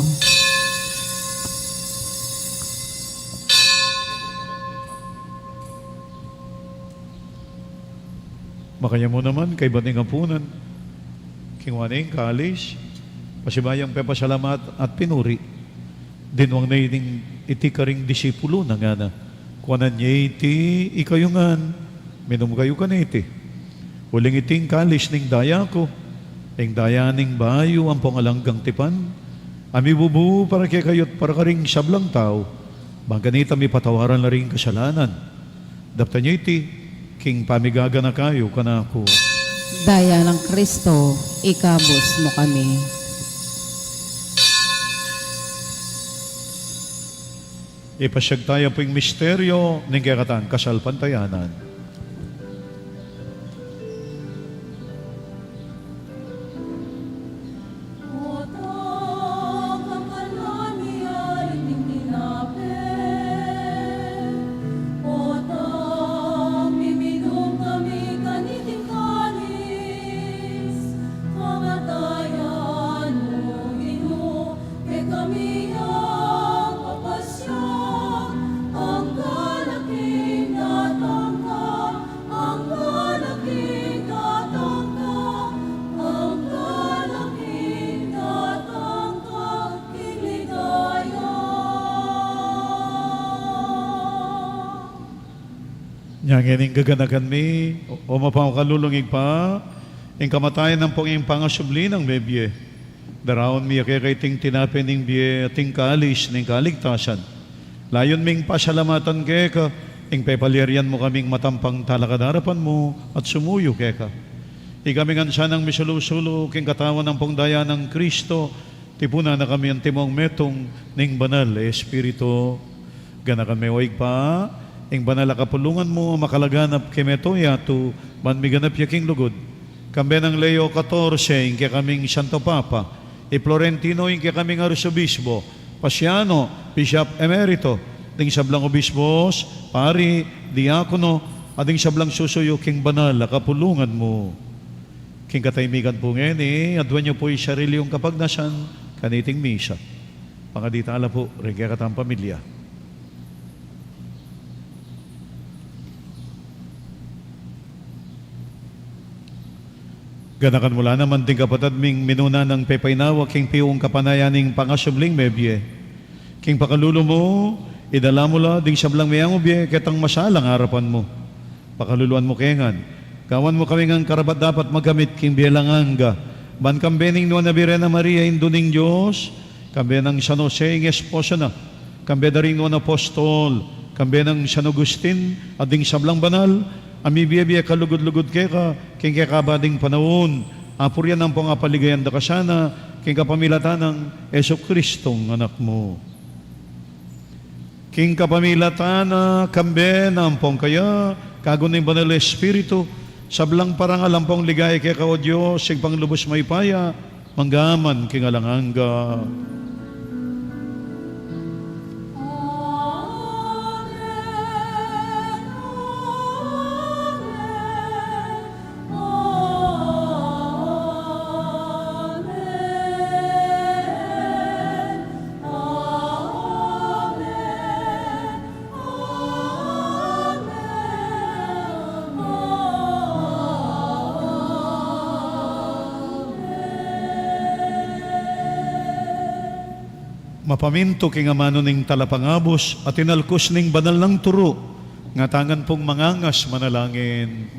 Makanya mo naman, kay bating apunan, kingwaning kalis, pasibayang pepasalamat at pinuri, dinwang na iti karing disipulo na nga na, kuwanan niya iti, ikayungan, minum kayo kaniti. Uling iting kalis ning daya ko, ing daya ning bayo ang pongalanggang tipan, ami bubu para kay kayot para karing sablang tao, bang ganita mi patawaran na rin kasalanan. Dapta niya iti, king pamigaga na kayo kanako. Daya ng Kristo, ikabos mo kami. Ipasyag tayo po yung misteryo ng kakatan kasal pantayanan. Otang kapalan niya iting tinapin. Otang mimidong kami kaniting kanis. Kamatayan mo Ginoo, kay kami ang papasyak. Ang kalaking datang ka, ang kalaking datang ka, ang kalaking datang ka, kiligaya. Nyangining gaganagan mi, o mapakalulungig pa, ing kamatayan ng pong ing pangasubli ng bebye. Darawon mi kay ting tinapin ning biye ting kalis ning kaligtasan. Layon ming pasalamatan kay ka, ing pepalyarian mo kaming matampang talakadarapan mo at sumuyo kay ka. Ikaming ansa ng misulusulo king katawan ng pong daya ng Kristo, tipuna na kami ang timong metong ning banal Espiritu. Ganakan may waig pa, ing banal kapulungan mo makalaganap kay metoya tu manmiganap yaking lugod. Kambe ng Leo 14, ing kay kaming Santo Papa, i Florentino ing kay kaming Arsobispo, Pasiano, Bishop Emerito, ding sablang obispos, pari, diakono, ading sablang susuyo king banal kapulungan mo. King kataymigan po ngayon adwan niyo po yung sarili yung kapagnasan, kaniting misa. Pangaditala po, rin kaya katang pamilya. Ganakan mula naman ting kapatid ming minuna ng pepaynawa king piyong kapanayaning pangasubling mebye. King pakalulo mo, idala mo la ding sablang mayang ubye ketang masalang harapan mo. Pakaluluan mo kengan. Kawan mo kami ng karapat dapat magamit king bielanganga. Ban kambening nuwa na Birena Maria induning Diyos, kambe ng San Jose ing esposa na, kambe da rin nuwa na apostol, kambe ng San Agustin, ading sablang banal, ami biya kalugod-lugod keka, king kakabading panahon, apur yan ang pangapaligayan da kasana, king kapamilatan ng Yesu Kristong anak mo. King kapamilatan na kambe na ampong kaya, kagunin banal Espiritu, sablang parangal ampong ligay keka o Diyos, sig panglubos may paya, manggaman king alanganga. Mapaminto king amano ning talapangabos at inalkos ning banal ng turo, Ngatangan pong mangangas manalangin.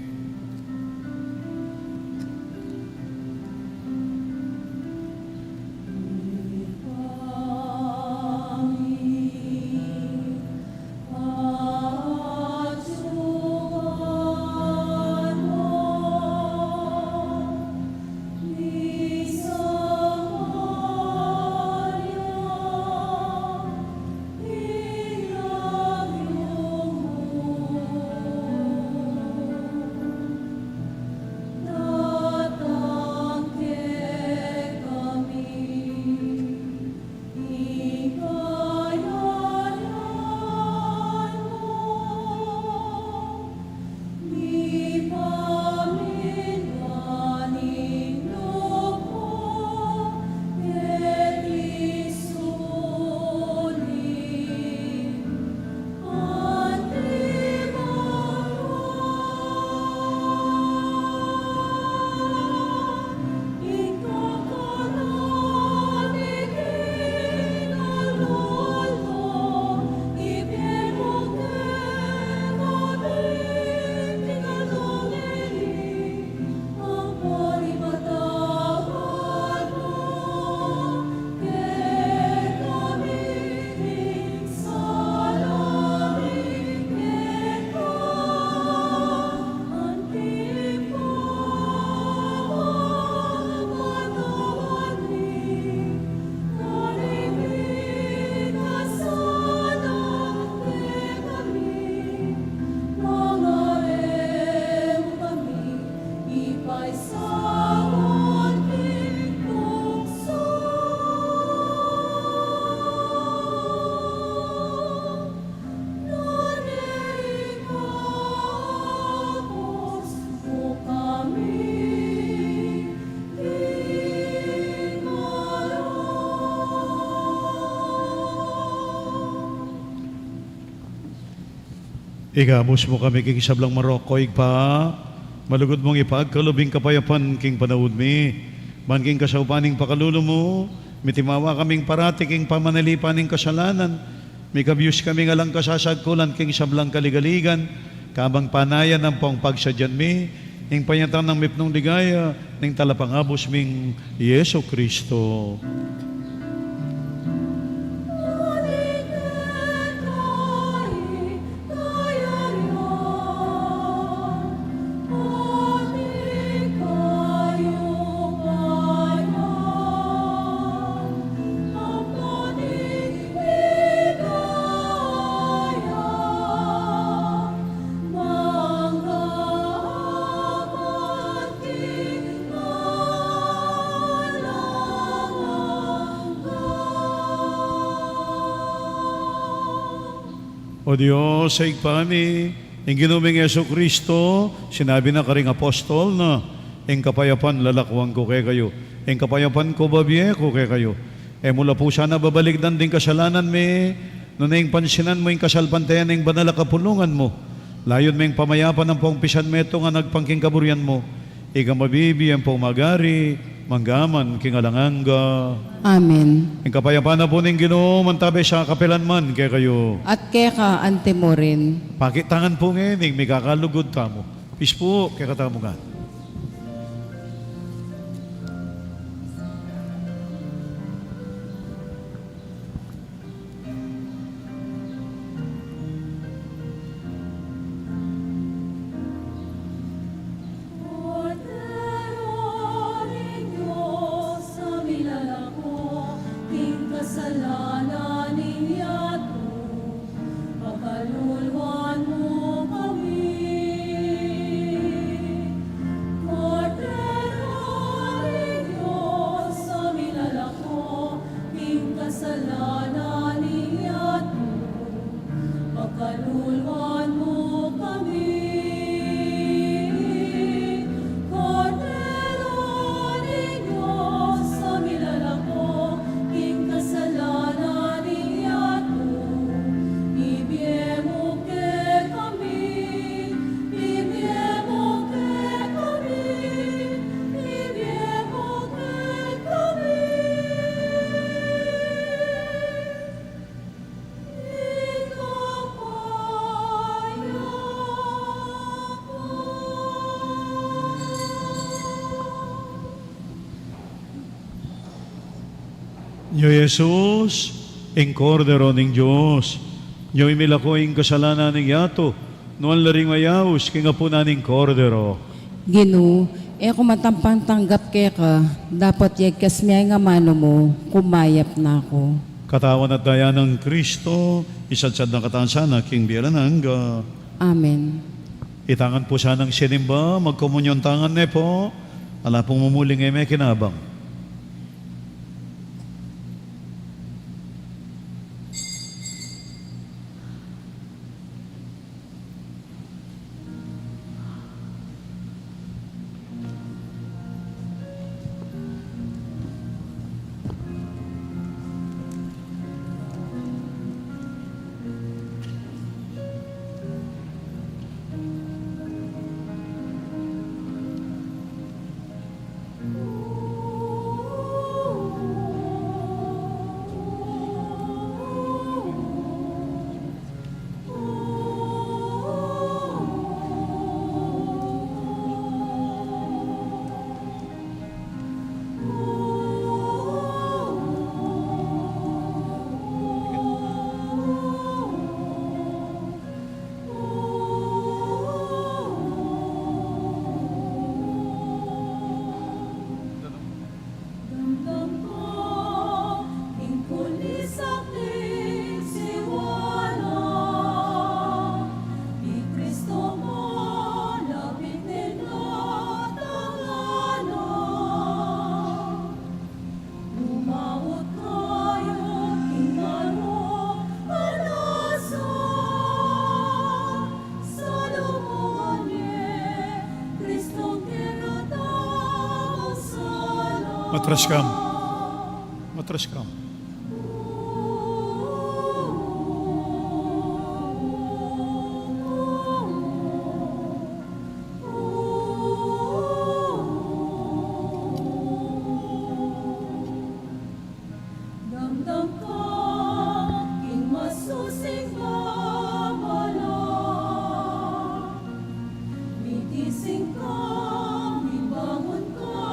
Igamos mo kami king sablang Morocco, igpa. Malugod mong ipagkalubing kapayapan king panawod mi. Man king kasaupaning pakalulo mo, mitimawa kaming parati king pamanalipaning kasalanan. May kabiyos kami nga lang kasasagkulan king sablang kaligaligan. Kabang panayan ang pong pagsadyan mi. Ing panyatang ng mipnong ligaya, ning talapangabos ming Yeso Kristo. O Diyos, sa igpami, ang ginuming Yeso Kristo, sinabi na karing apostol na, ang kapayapan lalakwang ko kay kayo, ang kapayapan ko babiye ko kay kayo. Mula po sana babaligdan din kasalanan me, no na yung pansinan mo yung kasalpantayan ng banal kapulungan mo. Layon mo yung pamayapan ng pong pisan meto nga nagpangking kaburian mo. Ika mabibi ang pong magari, manggaman, kingalanganga. Amen. Ang kapayapaan na po ng Ginoo, mantabi sa kapelan man kay kayo. At keka ante mo rin. Pakitangan po ngayon, may kakalugod tamo. Peace po, kaya katamo nga. Cordero de Dios, sa milalako, king kasalanan niyato, pagkaluluan mo kami. Cordero de Dios, sa milalako, king kasalanan niyato, pagkaluluan mo kami. Cordero de Dios, sa milalako, king kasalanan niyato, ibiyemo ke Yo Jesus, ing Kordero ning Diyos, yo imilako ing kasalanan ning yato, nuan laring mayaus, kinga po naning Kordero. Ginu, kung matampang tanggap kaya ka, dapat yagkas miya nga mano mo, kumayap na ako. Katawan at daya ng Kristo, isadsad na katansan na king biyarananga. Amen. Itangan po siya ng sinimba, magkomunyon tangan ne po, ala pong mumuling eme kinabang. Damdam ko, ingkulis aking siwala. Ni Kristo mo, lapitin at tanganan. Umawot kayo, ingano, alasa. Sa lumuhan niya, Kristong kinatawang sala. Matras kam. Matras kam. Damdam ka, ing masusing babala. Mitising ka, mibangon ka,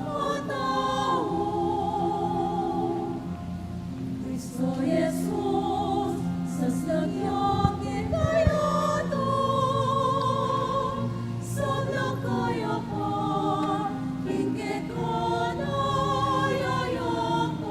o tao. Kristo Jesus, saslagyan kinayato. Sabla kaya pa, ingkit ka na yayapan.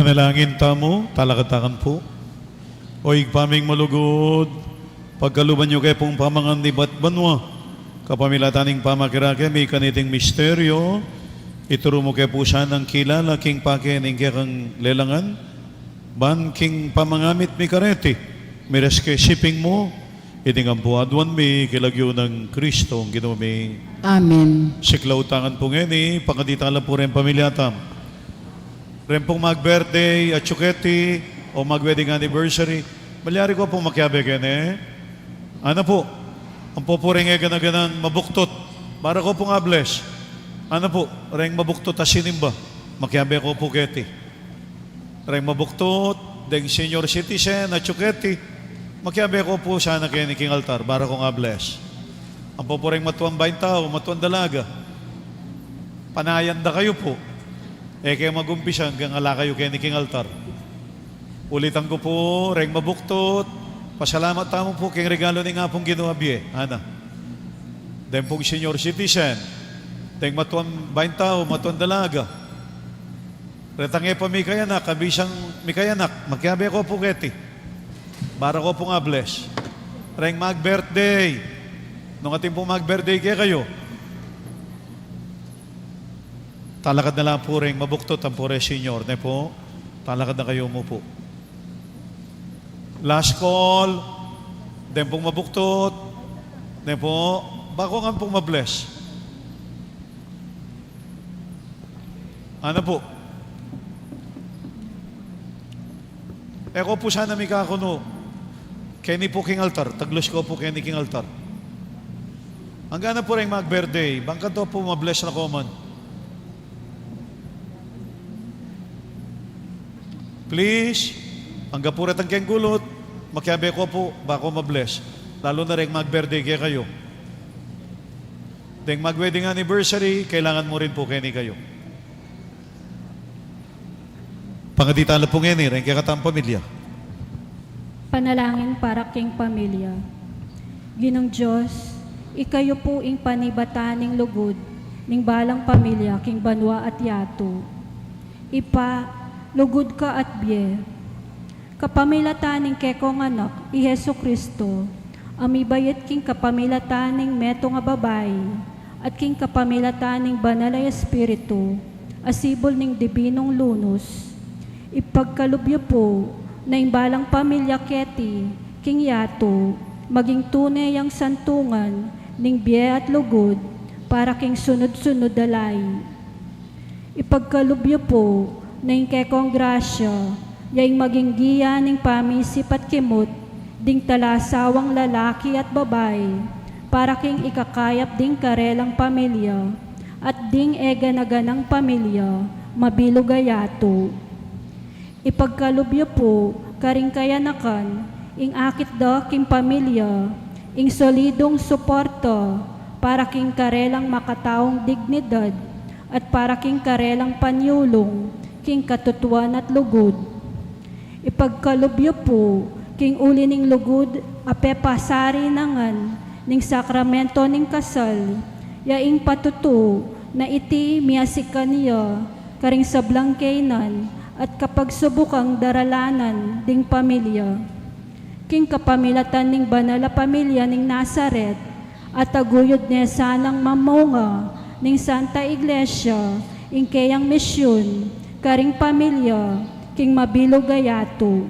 Panalangin tamo, talakatakan po. O igpaming malugod, pagkaluban nyo kay pong pamangan ni Batbanwa, kapamilataning pamakirake, may kaniting misteryo, ituro mo kay po siya ng kilala, king pakin, kay kang lelangan, ban king pamangamit mi karete, mires kay shipping mo, itingan po adwan mi, kilagyo ng Kristo, ang ginawa mi, Amen. siklaw tangan po ngeni, pangkaditala po rin pamilyatam. Ren pong mag-birthday at chuketi o mag-wedding anniversary, malyari ko pong makyabe kene. Ano po? Ang pupuring e ganaganang mabuktot. Para ko pong bless. Ano po? Reng mabuktot at sinimba. Makyabe ko po keti. Reng mabuktot, deng senior citizen at chuketi. Makyabe ko po sana kini king altar. Para ko bless. Ang pupuring matuang bain tao, matuang dalaga. Panayan da kayo po. Kaya mag-umpisa hanggang ala kayo kay King Altar. Ulitan ko po, reng mabuktot. Pasalamat tamo po kay regalo ni nga pong ginawa biye. Ana. Den pong senior citizen. Den matuan bain tao, matuan dalaga. Retangé pa mi kayanak, kabisang mi kayanak. Magkabe ko po keti. Para ko po bless. Reng mag-birthday. Nung ating po mag-birthday kayo. Talakad na lang po rin, mabuktot ang pure senior. Ne po, talakad na kayo mo po. Last call, den pong mabuktot, ne po, bako nga pong mabless. Ano po? Eko po sana may kakuno. Kenny po King Altar, taglos ko po Kenny King Altar. Hanggang na po rin mag-birthday, bangka to po mabless na common. Please, ang gapurat ang keng gulot, makiabe ko po, bako mabless. Lalo na rin mag-birthday kayo. Deng mag-wedding anniversary, kailangan mo rin po keni kayo. Pangaditala po ngeni, rin kaya katang pamilya. Panalangin para king pamilya. Ginong Diyos, ikayo po ing panibataning lugod, ning balang pamilya, king banwa at yato. Lugod ka at biye. Kapamilataning kekong anak, i Hesu Kristo, amibayet king kapamilataning meto nga babay, at king kapamilataning banal ay Espiritu, asibol ning dibinong lunos. Ipagkalubyo po, na imbalang pamilya keti, king yato, maging tunay ang santungan, ning biye at lugod, para king sunod-sunod dalay. Ipagkalubyo po, na yung kekong grasya, yaing maging giya ning pamisip at kimot, ding talasawang lalaki at babay, para king ikakayap ding karelang pamilya, at ding eganaganang pamilya, mabilugayato. Ipagkalubyo po, karing kayanakan, ing akit da king pamilya, ing solidong suporta, para king karelang makataong dignidad, at para king karelang panyulong, king katutuan at lugod. Ipagkalubyo po, king uli ning lugod, ape pasari nangan, ning sakramento ning kasal, yaing patuto, na iti miyasikan niya, karing sablang kainan, at kapag subukang daralanan, ding pamilya. King kapamilatan ning banala pamilya ning Nazaret, at aguyod niya sanang mamunga, ning Santa Iglesia, ing kayang misyon, karing pamilya, king mabilugayato.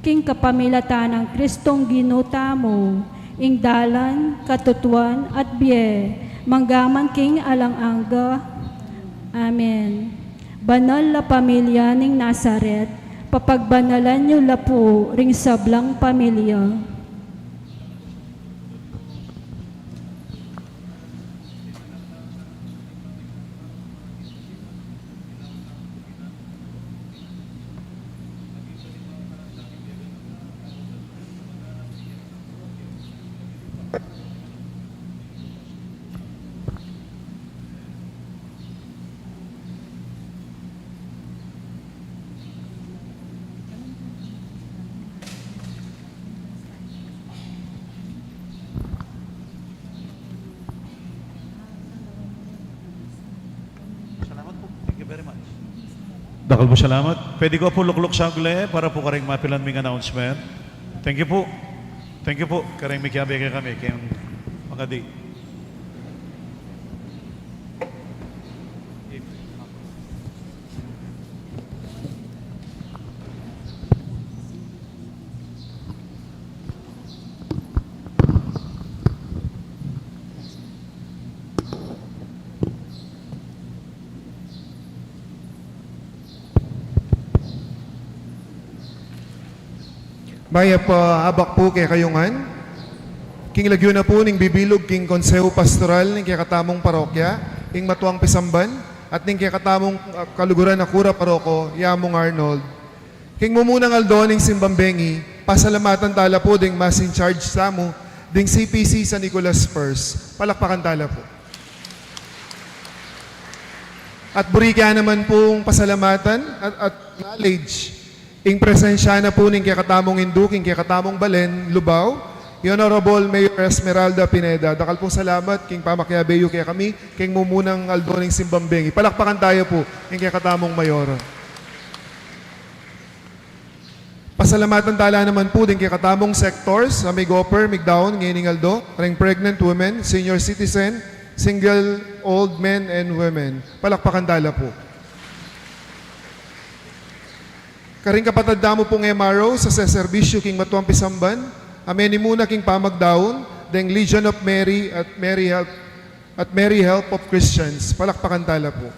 King kapamilatan ng Kristong ginuta mo, ing dalan, katutuan at biye, manggaman king alang-angga. Amen. Banal la pamilya ning Nazaret, papagbanalan niyo la po ring sablang pamilya. Dakal po salamat. Pwede ko po lukluk sa gle para po karing mapilan ming announcement. Thank you po. Thank you po. Karing may kiyabi kami. Kayong mga di. Maya pa abak po kay kayungan. King lagyo na po ning bibilog king konseho pastoral ning kay katamong parokya, ing matuang pisamban, at ning kay katamong kaluguran na kura paroko, Yamong Arnold. King mumunang aldo ning simbambengi, pasalamatan tala po ding mas in charge sa mo, ding CPC sa Nicolas First. Palakpakan tala po. At burika naman pong pasalamatan at knowledge. Ing presensya na po ning kakatamong Induking, kakatamong Balen, Lubao, Honorable Mayor Esmeralda Pineda. Dakal pong salamat, king pamakyabeyo kaya kami, king mumunang aldoning simbambengi. Palakpakan tayo po, king kakatamong Mayor. Pasalamatan tala naman po din kakatamong sectors, sa Migoper, Migdaon, Nganing Aldo, ring pregnant women, senior citizen, single old men and women. Palakpakan tala po. Karing kapatanda mo pong MRO sa serbisyo king Matuang Pisamban, ameni muna king pamagdaon, deng Legion of Mary at Mary Help of Christians. Palakpakan tala po.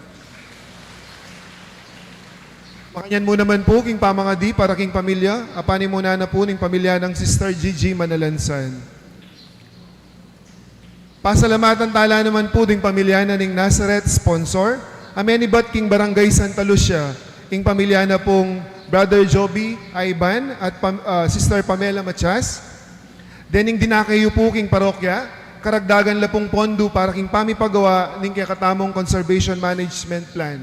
Makanyan mo naman po king pamangadi para king pamilya, apani muna na po ning pamilya ng Sister Gigi Manalansan. Pasalamatan tala naman po ding pamilya na ning Nazareth sponsor, ameni bat king Barangay Santa Lucia, king pamilya na pong Brother Joby Aiban at Sister Pamela Machas. Dening dinakayo po king parokya, karagdagan la pong pondo para king pamipagawa ning kakatamong conservation management plan.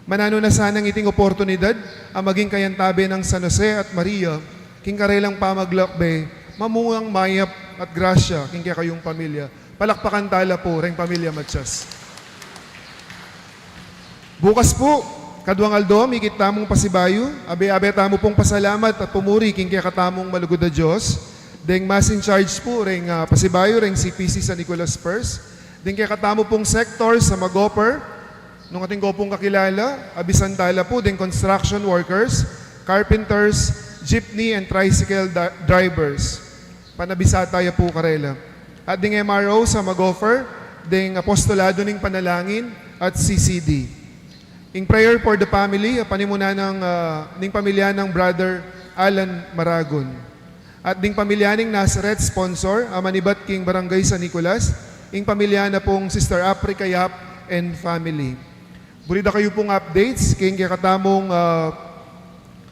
Manano na sanang iting oportunidad ang maging kayantabe ng San Jose at Maria, king karelang pamaglakbe, mamungang mayap at grasya king kayong pamilya. Palakpakan tala po, ring pamilya Machas. Bukas po, Kaduang Aldo, mikit tamong pasibayo, abe-abe tamo pong pasalamat at pumuri king kaya katamong malugod na Diyos. Deng mas in charge po, ring pasibayo, ring CPC sa Nicolas First. Deng kaya katamo pong sector sa Magoper, nung ating kopong kakilala, abisan tala po, deng construction workers, carpenters, jeepney and tricycle drivers. Panabisa tayo po karela. At deng MRO sa Magoper, deng apostolado ning panalangin at CCD. In prayer for the family, panimuna ng pamilya ng Brother Alan Maragon. At ding pamilya ng Nazareth sponsor, Amanibat King Barangay San Nicolas, ing pamilya na pong Sister Africa Yap and family. Burida kayo pong updates, king kakatamong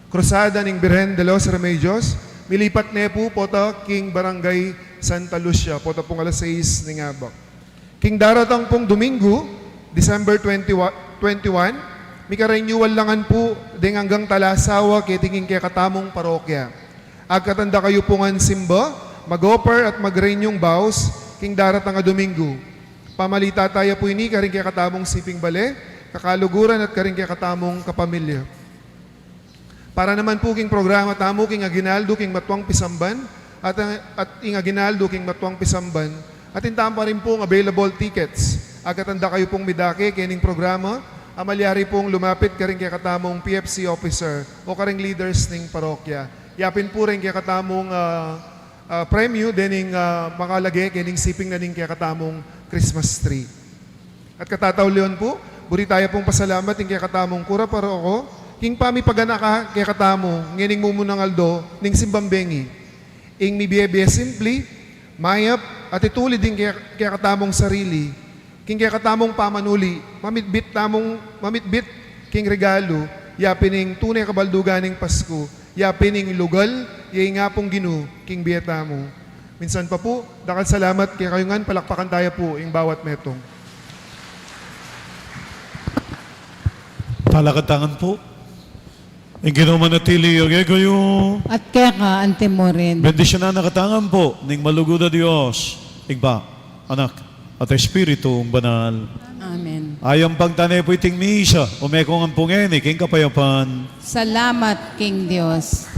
krusada ng Birhen de los Remedios, milipat na po pota King Barangay Santa Lucia, pota pong alas 6 ng abak. King daratang pong Domingo, December 21, may ka-renewal langan po ding hanggang Talasawa kay tingin kay katamong parokya. Agkatanda kayo po ngan simba, mag-offer at mag-renew vows king darat nga Domingo. Pamalita tayo po ini karing kay katamong siping bale, kakaluguran at karing kay katamong kapamilya. Para naman po king programa tamo king aginaldo king Matuang Pisamban at ing aginaldo king Matuang Pisamban at intaan pa rin pong available tickets. Agkatanda kayo pong midake kining programa, amalyari pong lumapit karing kay katamong PFC officer o karing leaders ning parokya. Yapin po rin kay katamong premyo dening makalagay kining siping na ning kay katamong Christmas tree. At katataw leon po, buri tayo pong pasalamat ning kay katamong kura paroko, king pami paganaka kay katamo, ngining mumunang aldo ning simbambengi. Ing mi biye simply, mayap at ituli din kay katamong sarili. King kaya katamong pamanuli, mamitbit king regalo, yapining tunay kabalduganing Pasko, yapining lugal, yay nga pong ginu, king biyeta mo. Minsan pa po, dakal salamat kaya kayungan, palakpakan tayo po, ing bawat metong. Palakatangan po. Ing ginumanatili yoge kayo. At kaya ka, ante mo rin. Bendisyon na nakatangan po, ning malugod na Diyos. Igba, anak, at Espiritu banal. Amen. Ayang pagtanay po iting misa, umekong ang pungeni, king kapayapan. Salamat, King Dios.